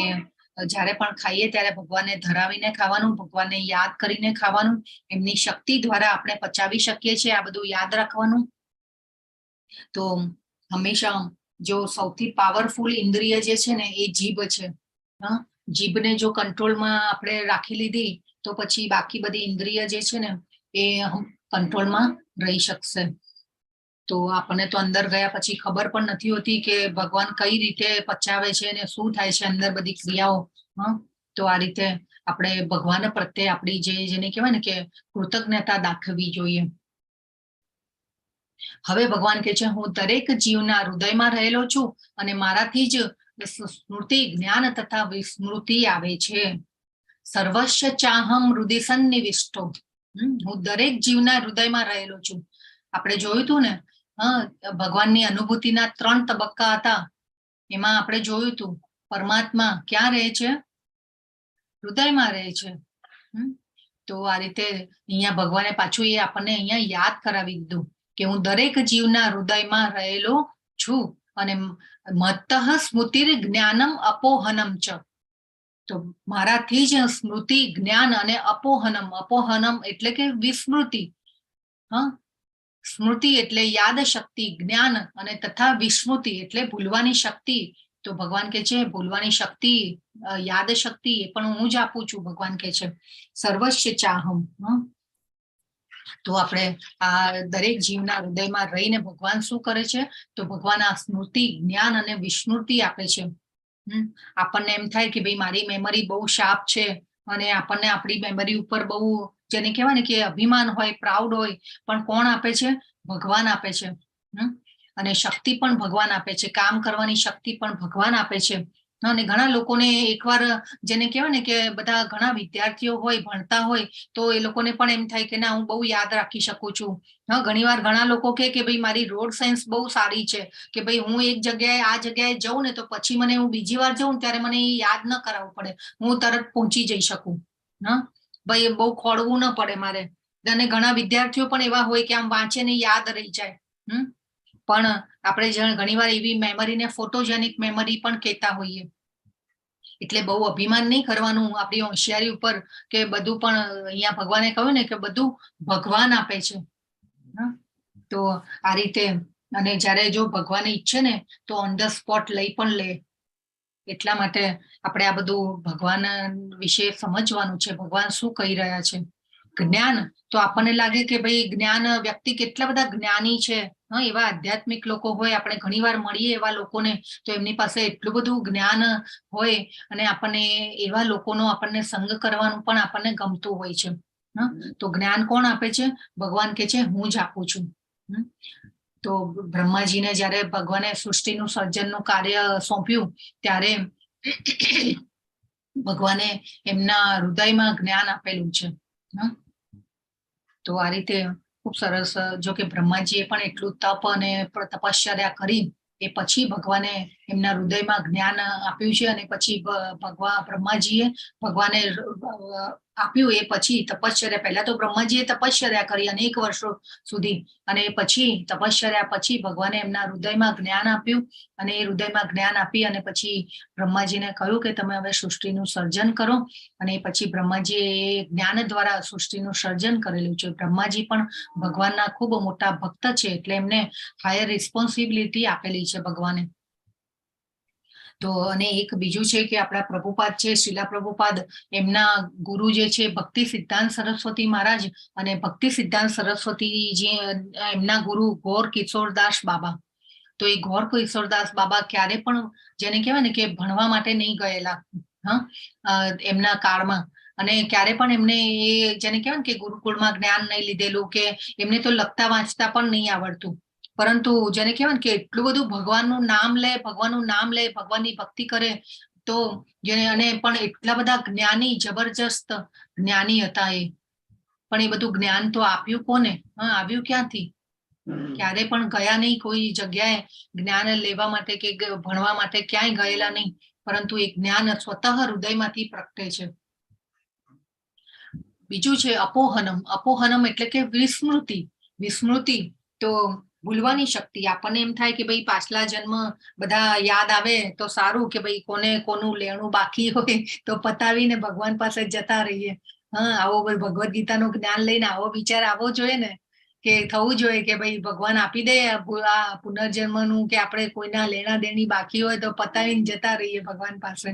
જ્યારે પણ ખાઈએ ત્યારે ભગવાનને ધરાવીને ખાવાનું, ભગવાનને યાદ કરીને ખાવાનું. એમની શક્તિ દ્વારા આપણે પચાવી શકીએ છીએ, આ બધું યાદ રાખવાનું. તો હંમેશા જો સૌથી પાવરફુલ ઇન્દ્રિય જે છે ને એ જીભ છે. જીભને જો કંટ્રોલમાં આપણે રાખી લીધી તો પછી બાકી બધી ઇન્દ્રિય જે છે ને એ કંટ્રોલમાં રહી શકશે. તો આપણને તો અંદર ગયા પછી ખબર પણ નથી હોતી કે ભગવાન કઈ રીતે પચાવે છે અને શું થાય છે અંદર બધી ક્રિયાઓ. તો આ રીતે આપણે ભગવાન પ્રત્યે આપણી જેને કહેવાય ને કે કૃતજ્ઞતા દાખવવી જોઈએ. હવે ભગવાન કહે છે હું દરેક જીવના હૃદયમાં રહેલો છું અને મારાથી જ સ્મૃતિ, જ્ઞાન તથા વિસ્મૃતિ આવે છે. સર્વસ્ય ચાહમ હૃદય સન્નિવિષ્ટો. હું દરેક જીવના હૃદયમાં રહેલો છું. આપણે જોયું હતું ને, ભગવાનની અનુભૂતિના 3 તબક્કા હતા. એમાં આપણે જોયું હતું પરમાત્મા ક્યાં રહે છે? હૃદયમાં રહે છે. તો આ રીતે અહીંયા ભગવાને પાછું એ આપણને અહીંયા યાદ કરાવી દીધું કે હું દરેક જીવના હૃદયમાં રહેલો છું અને મત્તઃ સ્મૃતિર જ્ઞાનમ અપોહનમ ચ. તો મારાથી જ સ્મૃતિ, જ્ઞાન અને અપોહનમ. અપોહનમ એટલે કે વિસ્મૃતિ. સ્મૃતિ એટલે યાદ શક્તિ, જ્ઞાન, અને તથા વિસ્મૃતિ એટલે ભૂલવાની શક્તિ. તો ભગવાન કે છે ભૂલવાની શક્તિ, યાદ શક્તિ એ પણ હું જ આપું છું. ભગવાન કે છે સર્વસ્ય ચાહમ. તો આપણે આ દરેક જીવના હૃદયમાં રહીને ભગવાન શું કરે છે? તો ભગવાન આ સ્મૃતિ, જ્ઞાન અને વિસ્મૃતિ આપે છે. આપણને એમ થાય કે ભાઈ મારી મેમરી બહુ શાર્પ છે અને આપણને આપણી મેમરી ઉપર બહુ જેને કહેવાય ને કે અભિમાન હોય, પ્રાઉડ હોય, પણ કોણ આપે છે? ભગવાન આપે છે. અને શક્તિ પણ ભગવાન આપે છે, કામ કરવાની શક્તિ પણ ભગવાન આપે છે. અને ઘણા લોકોને એકવાર જેને કહેવાય ને કે બધા ઘણા વિદ્યાર્થીઓ હોય, ભણતા હોય, તો એ લોકોને પણ એમ થાય કે ના હું બહુ યાદ રાખી શકું છું. ઘણીવાર ઘણા લોકો કે ભાઈ મારી રોડ સેન્સ બહુ સારી છે કે ભાઈ હું એક જગ્યાએ આ જગ્યાએ જઉં ને તો પછી મને હું બીજી વાર જઉં ત્યારે મને એ યાદ ન કરાવવું પડે, હું તરત પહોંચી જઈ શકું. ભાઈ બહુ ખોળવું ન પડે મારે. અને ઘણા વિદ્યાર્થીઓ પણ એવા હોય કે આમ વાંચે ને યાદ રહી જાય. પણ આપણે ઘણીવાર એવી મેમરીને ફોટોજેનિક મેમરી પણ કહેતા હોઈએ. એટલે બહુ અભિમાન નહીં કરવાનું આપણી હોશિયારી ઉપર કે બધું પણ અહીંયા ભગવાને કહ્યું ને કે બધું ભગવાન આપે છે. તો આ રીતે અને જ્યારે જો ભગવાન ઈચ્છે ને તો ઓન ધ સ્પોટ લઈ પણ લે. એટલા માટે આપણે આ બધું ભગવાન વિશે સમજવાનું છે, ભગવાન શું કહી રહ્યા છે. જ્ઞાન તો આપણને લાગે કે ભાઈ જ્ઞાન, વ્યક્તિ કેટલા બધા જ્ઞાની છે, એવા આધ્યાત્મિક લોકો હોય, આપણે ઘણીવાર મળીએ એવા લોકોને, તો એમની પાસે એટલું બધું જ્ઞાન હોય અને આપણને એવા લોકોનો આપણને સંગ કરવાનું પણ આપણને ગમતું હોય છે. તો જ્ઞાન કોણ આપે છે? ભગવાન કે છે હું જ આપું છું. તો બ્રહ્માજીને જયારે ભગવાને સૃષ્ટિનું સર્જનનું કાર્ય સોંપ્યું ત્યારે ભગવાને એમના હૃદયમાં જ્ઞાન આપેલું છે. તો આ રીતે ખૂબ સરસ. જો કે બ્રહ્માજીએ પણ એટલું તપ અને તપશ્ચર્યા કરી, એ પછી ભગવાને એમના હૃદયમાં જ્ઞાન આપ્યું છે. અને પછી બ્રહ્માજીએ ભગવાને આપ્યું એ પછી તપશ્ચર્યા, પહેલા તો બ્રહ્માજીએ તપશ્ચર્યા કરી અનેક વર્ષો સુધી, અને પછી તપશ્ચર્યા પછી ભગવાને એમના હૃદયમાં જ્ઞાન આપ્યું. અને એ હૃદયમાં જ્ઞાન આપી અને પછી બ્રહ્માજીને કહ્યું કે તમે હવે સૃષ્ટિનું સર્જન કરો. અને પછી બ્રહ્માજીએ એ જ્ઞાન દ્વારા સૃષ્ટિનું સર્જન કરેલું છે. બ્રહ્માજી પણ ભગવાનના ખૂબ મોટા ભક્ત છે, એટલે એમને હાયર રિસ્પોન્સિબિલિટી આપેલી છે ભગવાને. તો અને એક બીજું છે કે આપણા પ્રભુપાદ છે, શ્રીલા પ્રભુપાદ, એમના ગુરુ જે છે ભક્તિ સિદ્ધાંત સરસ્વતી મહારાજ, અને ભક્તિ સિદ્ધાંત સરસ્વતીજી એમના ગુરુ ગોર કિશોરદાસ બાબા. તો એ ગોર કિશોરદાસ બાબા ક્યારે પણ, જેને કહેવાય ને કે ભણવા માટે નહીં ગયેલા એમના કાળમાં, અને ક્યારે પણ એમને એ જેને કહેવાય ને કે ગુરુકુળમાં જ્ઞાન નહીં લીધેલું, કે એમને તો લખતા વાંચતા પણ નહીં આવડતું. પરંતુ જેને કહેવાય ને કે એટલું બધું ભગવાનનું નામ લે, ભગવાનની ભક્તિ કરે, તો અને પણ એટલા બધા જ્ઞાની, જબરજસ્ત જ્ઞાની હતા એ. પણ એ બધું જ્ઞાન તો આપ્યું કોને? આવ્યું ક્યાંથી? ક્યારે પણ ગયા નહીં કોઈ જગ્યાએ જ્ઞાન લેવા માટે કે ભણવા માટે, ક્યાંય ગયેલા નહીં. પરંતુ એ જ્ઞાન સ્વતઃ હૃદયમાંથી પ્રગટે છે. બીજું છે અપોહનમ. અપોહનમ એટલે કે વિસ્મૃતિ. વિસ્મૃતિ તો ભૂલવાની શક્તિ. આપણને એમ થાય કે ભાઈ પાછલા જન્મ બધા યાદ આવે તો સારું, કે ભાઈ કોને કોનું લેણું બાકી હોય તો પતાવીને ભગવાન પાસે જતા રહીએ. આવો ભગવદ ગીતાનું જ્ઞાન લઈને આવો વિચાર આવવો જોઈએ ને, કે થવું જોઈએ કે ભાઈ ભગવાન આપી દે આ પુનર્જન્મનું, કે આપણે કોઈના લેણા દેણી બાકી હોય તો પતાવીને જતા રહીએ ભગવાન પાસે.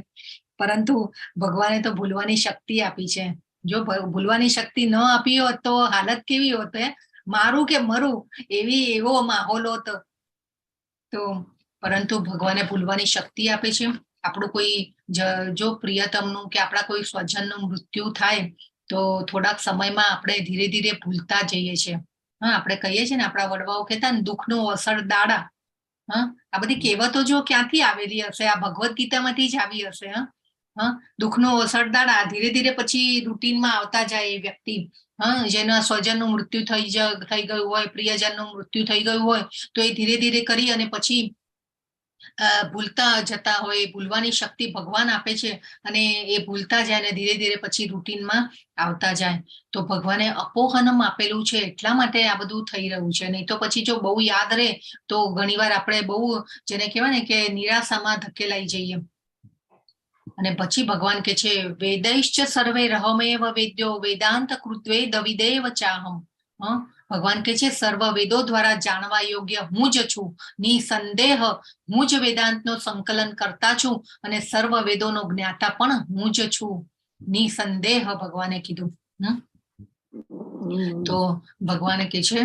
પરંતુ ભગવાને તો ભૂલવાની શક્તિ આપી છે. જો ભૂલવાની શક્તિ ન આપી હોત તો હાલત કેવી હોત? મારું કે મરું એવો માહોલ હતો. તો પરંતુ ભગવાને ભૂલવાની શક્તિ આપે છે. આપણું કોઈ જો પ્રિયતમનું કે આપણા કોઈ સ્વજનનું મૃત્યુ થાય તો થોડાક સમયમાં આપણે ધીરે ધીરે ભૂલતા જઈએ છીએ. આપણે કહીએ છીએ ને, આપણા વડવાઓ કહેતા ને, દુઃખનું અસર દાડા. આ બધી કહેવતો જો ક્યાંથી આવેલી હશે? આ ભગવદ ગીતામાંથી જ આવી હશે. દુઃખનો અસર દાડા. ધીરે ધીરે પછી રૂટીનમાં આવતા જાય એ વ્યક્તિ. જેના સ્વજનનું મૃત્યુ થઈ ગયું હોય, પ્રિયજનનું મૃત્યુ થઈ ગયું હોય, તો એ ધીરે ધીરે કરી અને પછી ભૂલતા જતા હોય. ભૂલવાની શક્તિ ભગવાન આપે છે, અને એ ભૂલતા જાય ને ધીરે ધીરે પછી રૂટીનમાં આવતા જાય. તો ભગવાને અપોહનમ આપેલું છે, એટલા માટે આ બધું થઈ રહ્યું છે. નહીં તો પછી જો બહુ યાદ રહે તો ઘણીવાર આપણે બહુ, જેને કહેવાય ને કે નિરાશામાં ધકેલાઈ જઈએ. અને પછી ભગવાન કે છે વેદૈશ્ચ સર્વે રહમેવ વેદ્યો વેદાંત કૃત્વે દવિદેવ ચાહમ. ભગવાન કે છે સર્વ વેદો દ્વારા જાણવા યોગ્ય હું જ છું. નિસંદેહ હું જ વેદાંતનો સંકલન કરતા છું, અને સર્વ વેદોનો જ્ઞાતા પણ હું જ છું. નિસંદેહ ભગવાને કીધું. તો ભગવાને કે છે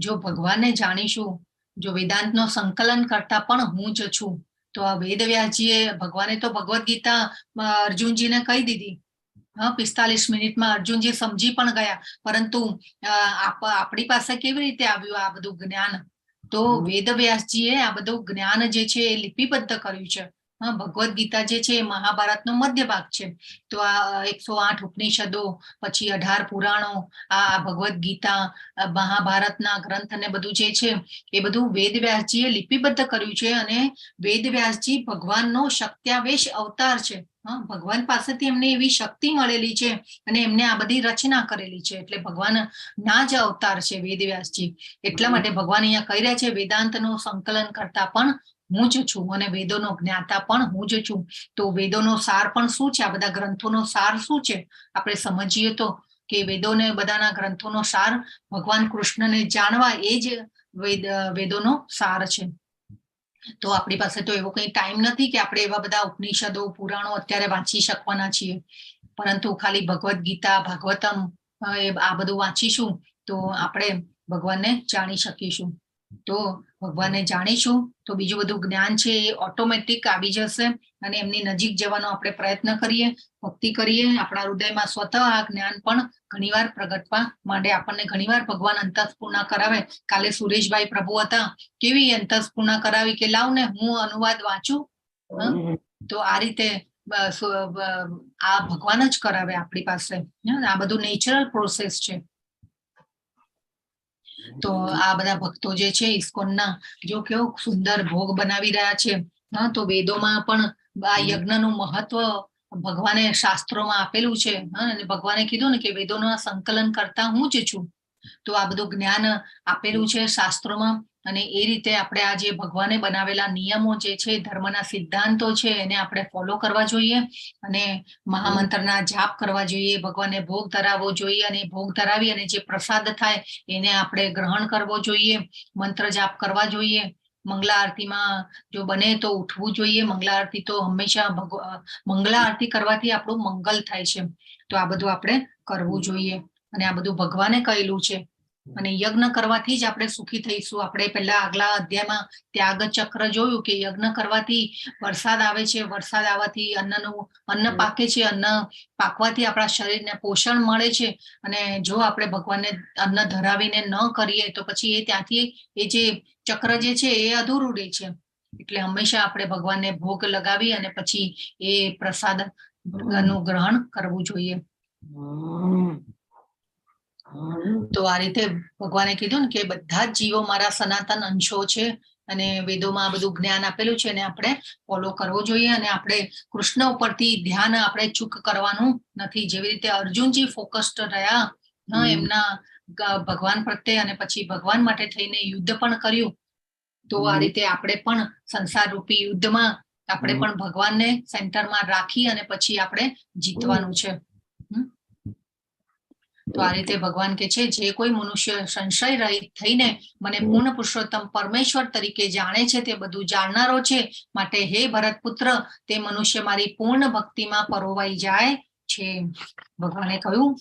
જો ભગવાનને જાણીશું, જો વેદાંતનો સંકલન કરતા પણ હું જ છું. તો આ વેદવ્યાસજીએ, ભગવાને તો ભગવદ ગીતા અર્જુનજીને કહી દીધી. 45 મિનિટમાં અર્જુનજી સમજી પણ ગયા. પરંતુ આપણી પાસે કેવી રીતે આવ્યું આ બધું જ્ઞાન? તો વેદવ્યાસજીએ આ બધું જ્ઞાન જે છે એ લિપિબદ્ધ કર્યું છે. ભગવદ ગીતા જે છે એ મહાભારતનો મધ્ય ભાગ છે. તો આ 108 ઉપનિષદો, પછી 18 પુરાણો, આ ભગવદ ગીતા, મહાભારતના ગ્રંથ ને બધું જે છે એ બધું વેદવ્યાસજીએ લિપિબદ્ધ કર્યું છે. અને વેદવ્યાસજી ભગવાનનો શક્ત્યાવેશ અવતાર છે. ભગવાન પાસેથી એમને એવી શક્તિ મળેલી છે, અને એમને આ બધી રચના કરેલી છે. એટલે ભગવાન ના જ અવતાર છે વેદવ્યાસજી. એટલા માટે ભગવાન અહીંયા કહી રહ્યા છે વેદાંતનું સંકલન કરતા પણ હું જ છું, અને વેદોનો જ્ઞાતા પણ હું જ છું. તો વેદોનો સાર પણ શું છે? આ બધા ગ્રંથોનો સાર શું છે? આપણે સમજીએ તો કે વેદોને, બધાના ગ્રંથોનો સાર ભગવાન કૃષ્ણને જાણવા, એ જ વેદોનો સાર છે. તો આપણી પાસે તો એવો કઈ ટાઈમ નથી કે આપણે એવા બધા ઉપનિષદો પુરાણો અત્યારે વાંચી શકવાના છીએ, પરંતુ ખાલી ભગવદ્ ગીતા, ભાગવતમ આ બધું વાંચીશું તો આપણે ભગવાનને જાણી શકીશું. તો ભગવાનને જાણીશું તો બીજું બધું જ્ઞાન છે એ ઓટોમેટિક આવી જશે, અને એમની નજીક જવાનો આપણે પ્રયત્ન કરીએ, ભક્તિ કરીએ, આપણા હૃદયમાં સ્વતઃ આ જ્ઞાન પણ ઘણીવાર પ્રગટવા માંડે. આપણને ઘણીવાર ભગવાન અંતસ્ફૂર્ણા કરાવે. કાલે સુરેશભાઈ પ્રભુ હતા, કેવી અંતસ્ફૂર્ણા કરાવી કે લાવ ને હું અનુવાદ વાંચું. તો આ રીતે આ ભગવાન જ કરાવે આપણી પાસે. આ બધું નેચરલ પ્રોસેસ છે. તો આ બધા ભક્તો જે છે ઇસ્કોનના, જો કેવો સુંદર ભોગ બનાવી રહ્યા છે. તો વેદોમાં પણ આ યજ્ઞનું મહત્વ ભગવાને શાસ્ત્રોમાં આપેલું છે. અને ભગવાને કીધું ને કે વેદોનું સંકલન કરતા હું જ છું. તો આ બધું જ્ઞાન આપેલું છે શાસ્ત્રોમાં, અને એ રીતે આપણે આ જે ભગવાને બનાવેલા નિયમો જે છે, ધર્મના સિદ્ધાંતો છે, એને આપણે ફોલો કરવા જોઈએ, અને મહામંત્રના જાપ કરવા જોઈએ, ભગવાનને ભોગ ધરાવવો જોઈએ, અને ભોગ ધરાવી અને જે પ્રસાદ થાય એને આપણે ગ્રહણ કરવો જોઈએ, મંત્ર જાપ કરવા જોઈએ. મંગલા આરતીમાં જો બને તો ઉઠવું જોઈએ. મંગલા આરતી તો હંમેશા મંગલા આરતી કરવાથી આપણું મંગલ થાય છે. તો આ બધું આપણે કરવું જોઈએ, અને આ બધું ભગવાને કહેલું છે. અને યજ્ઞ કરવાથી જ આપણે સુખી થઈશું. આપણે પહેલા આગલા અધ્યાયમાં ત્યાગ ચક્ર જોયું કે યજ્ઞ કરવાથી વરસાદ આવે છે, વરસાદ આવવાથી અન્ન પાકે છે, અન્ન પાકવાથી આપણા શરીરને પોષણ મળે છે. અને જો આપણે ભગવાનને અન્ન ધરાવીને ન કરીએ તો પછી એ ત્યાંથી એ જે ચક્ર જે છે એ અધૂરું રહે છે. એટલે હંમેશા આપણે ભગવાનને ભોગ લગાવી અને પછી એ પ્રસાદ નું ગ્રહણ કરવું જોઈએ. તો આ રીતે ભગવાને કીધું ને કે બધા જ જીવો મારા સનાતન અંશો છે, અને વેદોમાં બધું જ્ઞાન આપેલું છે, અને આપણે ફોલો કરવો જોઈએ. અને આપણે કૃષ્ણ ઉપરથી ધ્યાન આપણે ચૂક કરવાનું નથી. જેવી રીતે અર્જુનજી ફોકસ્ડ રહ્યા એમના ભગવાન પ્રત્યે, અને પછી ભગવાન માટે થઈને યુદ્ધ પણ કર્યું. તો આ રીતે આપણે પણ સંસાર રૂપી યુદ્ધમાં આપણે પણ ભગવાનને સેન્ટરમાં રાખી અને પછી આપણે જીતવાનું છે. તો આ રીતે ભગવાન કે છે, જે કોઈ મનુષ્ય સંશય રહિત થઈને મને પૂર્ણ પુરુષોત્તમ પરમેશ્વર તરીકે જાણે છે તે બધું જાણનારો છે. માટે હે ભરત પુત્ર, તે મનુષ્ય મારી પૂર્ણ ભક્તિમાં પરોવાઈ જાય છે. ભગવાને કહ્યું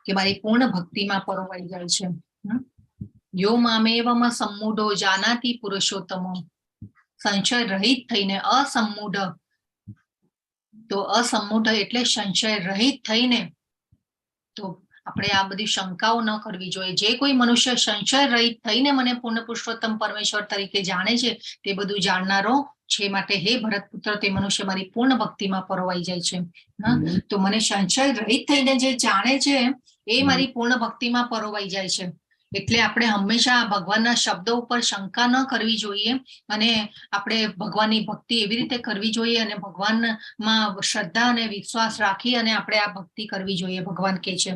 કે મારી પૂર્ણ ભક્તિમાં પરોવાઈ જાય છે. યો મામેવમ સમ્મૂઢો જાનાતિ પુરુષોત્તમ. સંશય રહિત થઈને અસમ્મૂઢ, તો અસમ્મૂઢ એટલે સંશય રહિત થઈને. તો આપણે આ બધી શંકાઓ ન કરવી જોઈએ. જે કોઈ મનુષ્ય સંશય રહિત થઈને મને પૂર્ણ પુરુષોત્તમ પરમેશ્વર તરીકે જાણે છે તે બધું જાણનારો છે. માટે હે ભરત પુત્ર, તે મનુષ્ય મારી પૂર્ણ ભક્તિમાં પરોવાઈ જાય છે. તો મને સંશય રહિત થઈને જે જાણે છે એ મારી પૂર્ણ ભક્તિમાં પરોવાઈ જાય છે. એટલે આપણે હંમેશા ભગવાનના શબ્દો ઉપર શંકા ન કરવી જોઈએ, અને આપણે ભગવાનની ભક્તિ એવી રીતે કરવી જોઈએ, અને ભગવાનમાં શ્રદ્ધા અને વિશ્વાસ રાખી અને આપણે આ ભક્તિ કરવી જોઈએ. ભગવાન કે છે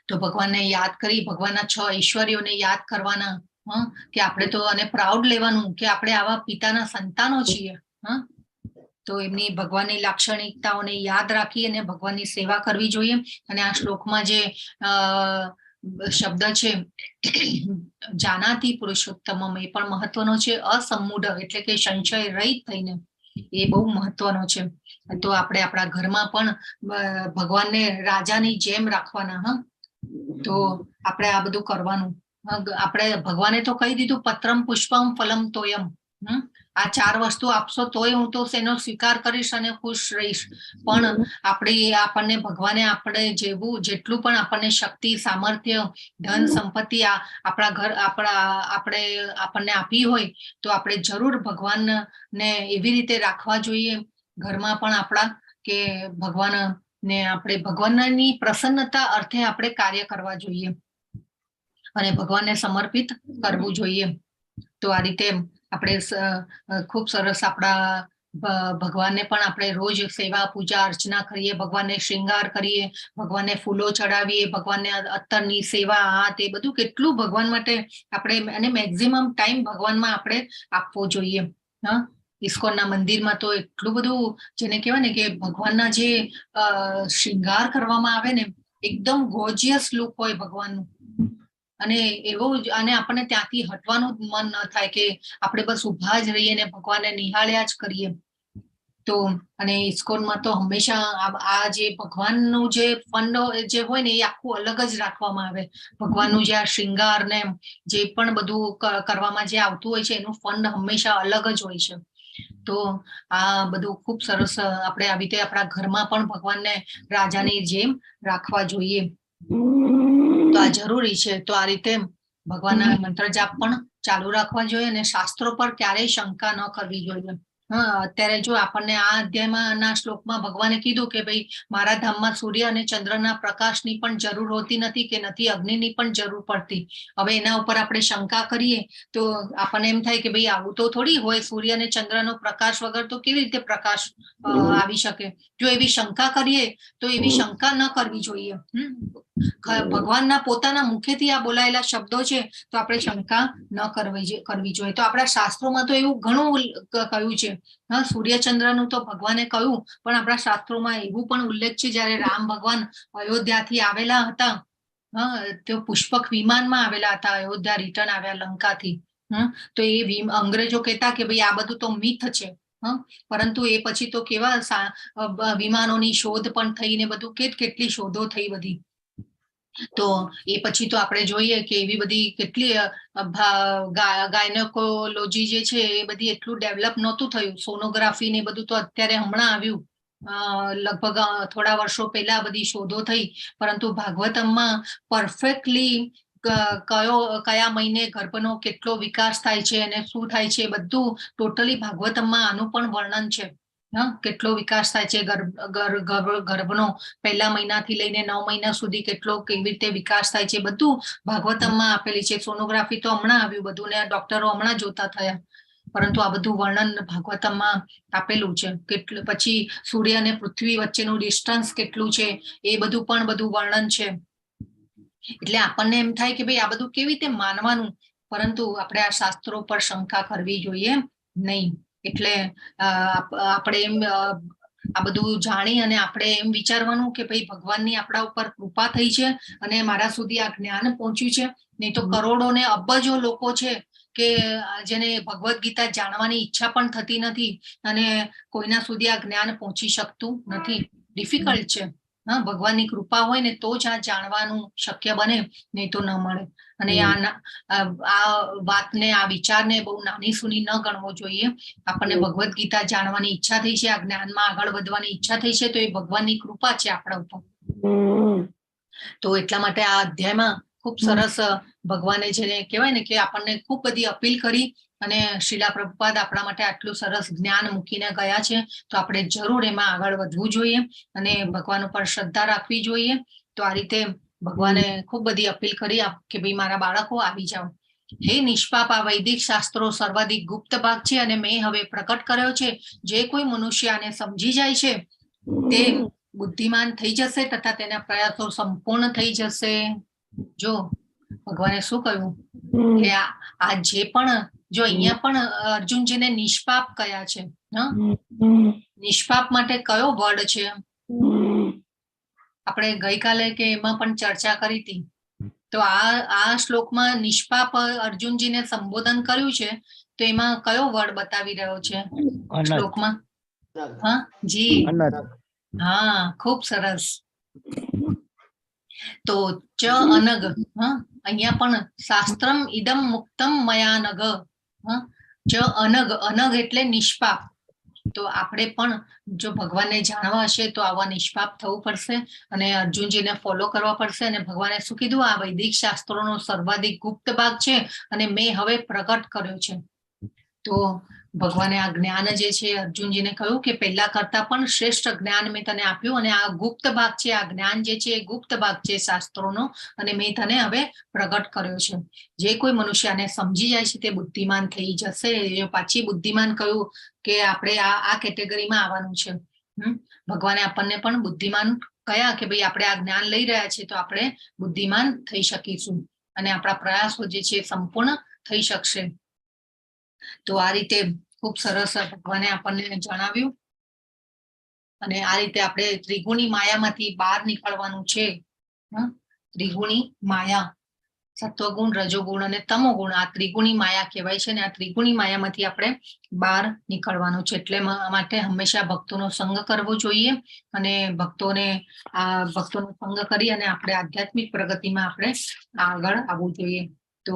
તો ભગવાનને યાદ કરી, ભગવાનના 6 ઐશ્વર્યોને યાદ કરવાના, કે આપણે તો અને પ્રાઉડ લેવાનું કે આપણે આવા પિતાના સંતાનો છીએ. તો એમની ભગવાનની લાક્ષણિકતાઓને યાદ રાખી અને ભગવાનની સેવા કરવી જોઈએ. અને આ શ્લોકમાં જે શબ્દ છે જાનાતિ પુરુષોત્તમ, એ પણ મહત્વનો છે. અસમ્મૂઢ એટલે કે સંશય રહિત થઈને, એ બહુ મહત્વનો છે. તો આપણે આપણા ઘરમાં પણ ભગવાનને રાજાની જેમ રાખવાના. તો આપણે આ બધું કરવાનું. આપણે ભગવાને તો કહી દીધું, પત્રમ પુષ્પમ ફલમ તોયમ. આ 4 વસ્તુ આપશો તોય હું તો એનો સ્વીકાર કરીશ અને ખુશ રહીશ. પણ આપણને ભગવાને આપણે જેટલું પણ આપણને શક્તિ, સામર્થ્ય, ધન, સંપત્તિ આપણને આપી હોય તો આપણે જરૂર ભગવાનને એવી રીતે રાખવા જોઈએ ઘરમાં પણ આપણા, કે ભગવાનને આપણે ભગવાનની પ્રસન્નતા અર્થે આપણે કાર્ય કરવા જોઈએ અને ભગવાનને સમર્પિત કરવું જોઈએ. તો આ રીતે આપણે ખૂબ સરસ આપણા ભગવાનને પણ આપણે રોજ સેવા, પૂજા, અર્ચના કરીએ, ભગવાનને શ્રૃંગાર કરીએ, ભગવાનને ફૂલો ચડાવીએ, ભગવાનને અત્તરની સેવા, તે બધું કેટલું ભગવાન માટે આપણે, અને મેક્સિમમ ટાઈમ ભગવાનમાં આપણે આપવો જોઈએ. ઇસ્કોનના મંદિરમાં તો એટલું બધું, જેને કહેવાય ને કે ભગવાનના જે શ્રૃંગાર કરવામાં આવે ને, એકદમ ગોર્જિયસ લુક હોય ભગવાનનું. અને એવું જ અને આપણને ત્યાંથી હટવાનું જ મન ન થાય કે આપણે બસ ઊભા જ રહીએ ને ભગવાનને નિહાળ્યા જ કરીએ. તો અને ઇસ્કોનમાં તો હંમેશા આ જે ભગવાનનું જે ફંડ જે હોય ને એ આખું અલગ જ રાખવામાં આવે. ભગવાનનું જે આ શૃંગાર ને જે પણ બધું કરવામાં જે આવતું હોય છે એનું ફંડ હંમેશા અલગ જ હોય છે. તો આ બધું ખૂબ સરસ આપણે આવી રીતે આપણા ઘરમાં પણ ભગવાનને રાજાની જેમ રાખવા જોઈએ. તો આ જરૂરી છે. તો આ રીતે ભગવાનના મંત્ર જાપ પણ ચાલુ રાખવા જોઈએ અને શાસ્ત્રો પર ક્યારેય શંકા ન કરવી જોઈએ. અત્યારે જો આપણને આ અધ્યાયમાં ના શ્લોકમાં ભગવાને કીધું કે ભાઈ મારા ધામમાં સૂર્ય અને ચંદ્રના પ્રકાશની પણ જરૂર હોતી નથી કે નથી અગ્નિની પણ જરૂર પડતી. હવે એના ઉપર આપણે શંકા કરીએ તો આપણને એમ થાય કે ભાઈ આવું તો થોડી હોય, સૂર્ય અને ચંદ્રનો પ્રકાશ વગર તો કેવી રીતે પ્રકાશ આવી શકે. જો એવી શંકા કરીએ તો એવી શંકા ન કરવી જોઈએ. ભગવાનના પોતાના મુખેથી આ બોલાયેલા શબ્દો છે તો આપણે શંકા ન કરવી જોઈએ. તો આપણા શાસ્ત્રોમાં તો એવું ઘણું કહ્યું છે. સૂર્યચંદ્રનું તો ભગવાને કહ્યું, પણ આપણા શાસ્ત્રોમાં એવું પણ ઉલ્લેખ છે જયારે રામ ભગવાન અયોધ્યાથી આવેલા હતા, તો પુષ્પક વિમાનમાં આવેલા હતા, અયોધ્યા રિટર્ન આવ્યા લંકાથી. તો એ અંગ્રેજો કહેતા કે ભાઈ આ બધું તો મિથ છે. પરંતુ એ પછી તો કેવા વિમાનોની શોધ પણ થઈ ને બધું કેટલી શોધો થઈ બધી. તો એ પછી તો આપણે જોઈએ કે એવી બધી કેટલી ગાયનેકોલોજી જે છે એ બધી એટલું ડેવલપ નહોતું થયું. સોનોગ્રાફી ને બધું તો અત્યારે હમણાં આવ્યું, લગભગ થોડા વર્ષો પહેલા બધી શોધો થઈ. પરંતુ ભાગવતમમાં પરફેક્ટલી કયા મહિને ગર્ભનો કેટલો વિકાસ થાય છે અને શું થાય છે બધું ટોટલી ભાગવતમમાં આનું પણ વર્ણન છે. કેટલો વિકાસ થાય છે ગર્ભનો, પહેલા મહિનાથી લઈને 9 મહિના સુધી કેટલો કેવી રીતે વિકાસ થાય છે બધું ભાગવતમમાં આપેલી છે. સોનોગ્રાફી તો હમણાં આવ્યું બધું ને ડોક્ટરો હમણાં જોતા થયા, પરંતુ આ બધું વર્ણન ભાગવતમમાં આપેલું છે. પછી સૂર્ય અને પૃથ્વી વચ્ચેનું ડિસ્ટન્સ કેટલું છે એ બધું વર્ણન છે. એટલે આપણને એમ થાય કે ભાઈ આ બધું કેવી રીતે માનવાનું, પરંતુ આપણે આ શાસ્ત્રો પર શંકા કરવી જોઈએ નહીં. એટલે આપણે એમ આ બધું જાણી અને આપણે એમ વિચારવાનું કે ભાઈ ભગવાનની આપણા ઉપર કૃપા થઈ છે અને મારા સુધી આ જ્ઞાન પહોંચ્યું છે. નહીં તો કરોડો ને અબજો લોકો છે કે જેને ભગવદ્ ગીતા જાણવાની ઈચ્છા પણ થતી નથી અને કોઈના સુધી આ જ્ઞાન પહોંચી શકતું નથી. ડિફિકલ્ટ છે. ભગવાનની કૃપા હોય ને તો જ આ જાણવાનું શક્ય બને, નહીં તો ન મળે. અને આ વાતને, આ વિચારને બહુ નાની સૂની ન ગણવો જોઈએ. આપણને ભગવદ્ ગીતા જાણવાની ઈચ્છા થઈ છે, આ જ્ઞાનમાં આગળ વધવાની ઈચ્છા થઈ છે, તો એ ભગવાનની કૃપા છે આપણા ઉપર. તો એટલા માટે આ અધ્યાયમાં ખૂબ સરસ ભગવાને જેને કહેવાય ને કે આપણને ખૂબ બધી અપીલ કરી અને શ્રીલા પ્રભુપાદ આપણા માટે આટલું સરસ જ્ઞાન મૂકીને ગયા છે. તો આપણે જરૂર એમાં આગળ વધવું જોઈએ અને ભગવાન ઉપર શ્રદ્ધા રાખવી જોઈએ. તો આ રીતે ભગવાને ખૂબ બધી અપીલ કરી કે ભાઈ મારા બાળકો આવી જાઓ. હે નિષ્પાપ, આ વૈદિક શાસ્ત્રો સર્વાધિક ગુપ્ત ભાગ છે અને મેં હવે પ્રકટ કર્યો છે. જે કોઈ મનુષ્ય આને સમજી જાય છે તે બુદ્ધિમાન થઈ જશે તથા તેના પ્રયાસો સંપૂર્ણ થઈ જશે. જો ભગવાને શું કહ્યું કે આ જે પણ જો અહીંયા પણ અર્જુનજીને નિષ્પાપ કયા છે. નિષ્પાપ માટે કયો વર્ડ છે? આપણે ગઈકાલે કે એમાં પણ ચર્ચા કરી હતી. તો આ શ્લોકમાં નિષ્પાપ અર્જુનજીને સંબોધન કર્યું છે, તો એમાં કયો વર્ડ બતાવી રહ્યો છે શ્લોકમાં? જી, હા, ખૂબ સરસ. તો ચ અનગ, અહીંયા પણ શાસ્ત્રમ ઇદમ મુક્તમ મયા નગ. ચ અનગ, અનગ એટલે નિષ્પાપ. તો આપણે પણ જો ભગવાનને જાણવા હશે તો આવા નિષ્પાપ થવું પડશે અને અર્જુનજીને ફોલો કરવા પડશે. અને ભગવાને શું કીધું? આ વૈદિક શાસ્ત્રોનો સર્વાધિક ગુપ્ત ભાગ છે અને મેં હવે પ્રગટ કર્યો છે. તો ભગવાને આ જ્ઞાન જે છે અર્જુનજીને કહ્યું કે પહેલા કરતા પણ શ્રેષ્ઠ જ્ઞાન મેં તને આપ્યું અને આ ગુપ્ત ભાગ છે. આ જ્ઞાન જે છે એ ગુપ્ત ભાગ છે શાસ્ત્રોનો અને મેં તને હવે પ્રગટ કર્યો છે. જે કોઈ મનુષ્યને સમજી જાય છે તે બુદ્ધિમાન થઈ જશે. પાછી બુદ્ધિમાન કહ્યું કે આપણે આ કેટેગરીમાં આવવાનું છે. ભગવાને આપણને પણ બુદ્ધિમાન કયા કે ભાઈ આપણે આ જ્ઞાન લઈ રહ્યા છીએ તો આપણે બુદ્ધિમાન થઈ શકીશું અને આપણા પ્રયાસો જે છે સંપૂર્ણ થઈ શકશે. તો આ રીતે ખૂબ સરસ ભગવાને આપણને જણાવ્યું અને આ રીતે આપણે ત્રિગુણી માયામાંથી બહાર નીકળવાનું છે. ત્રિગુણી માયા સત્વગુણ, રજોગુણ અને તમોગુણ, આ ત્રિગુણી માયા કહેવાય છે. ને આ ત્રિગુણી માયામાંથી આપણે બહાર નીકળવાનું છે. એટલે માટે હંમેશા ભક્તોનો સંગ કરવો જોઈએ અને ભક્તોનો સંગ કરી અને આપણે આધ્યાત્મિક પ્રગતિમાં આપણે આગળ આવવું જોઈએ. તો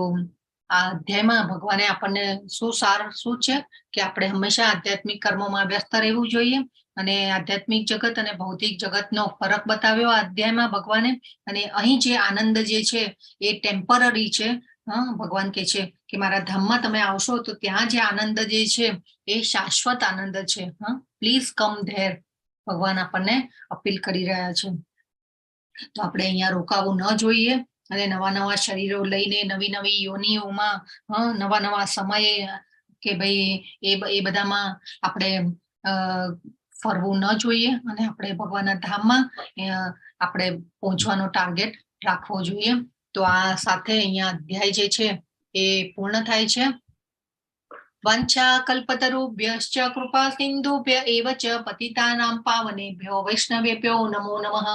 આ અધ્યાયમાં ભગવાને આપણને શું છે કે આપણે હંમેશા આધ્યાત્મિક કર્મોમાં વ્યસ્ત રહેવું જોઈએ અને આધ્યાત્મિક જગત અને ભૌતિક જગતનો ફરક બતાવ્યો આ અધ્યાયમાં ભગવાને. અને અહીં જે આનંદ જે છે એ ટેમ્પરરી છે. ભગવાન કે છે કે મારા ધામમાં તમે આવશો તો ત્યાં જે આનંદ જે છે એ શાશ્વત આનંદ છે. પ્લીઝ કમ ધેર, ભગવાન આપણને અપીલ કરી રહ્યા છે. તો આપણે અહીંયા રોકાવું ન જોઈએ અને નવા નવા શરીરો લઈને નવી નવી યોનિઓમાં નવા નવા સમયે કે ભાઈ એ બધામાં આપણે ફરવું ન જોઈએ અને આપણે ભગવાનના ધામમાં આપણે પહોંચવાનો ટાર્ગેટ રાખવો જોઈએ. તો આ સાથે અહીંયા અધ્યાય જે છે એ પૂર્ણ થાય છે. વંચા કલ્પતરુભ્યશ્ચ કૃપા સિંધુભ્ય એવ ચ પતિતાનાં પાવનેભ્યો વૈષ્ણવેભ્યો નમો નમઃ.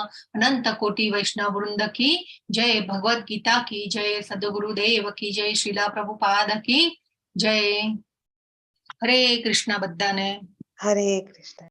અનંત કોટી વૈષ્ણવ વૃંદ કી જય. ભગવદ ગીતા કી જય. સદગુરુદેવ કી જય. શ્રીલા પ્રભુપાદ કી જય. હરે કૃષ્ણ બધાને. હરે કૃષ્ણ.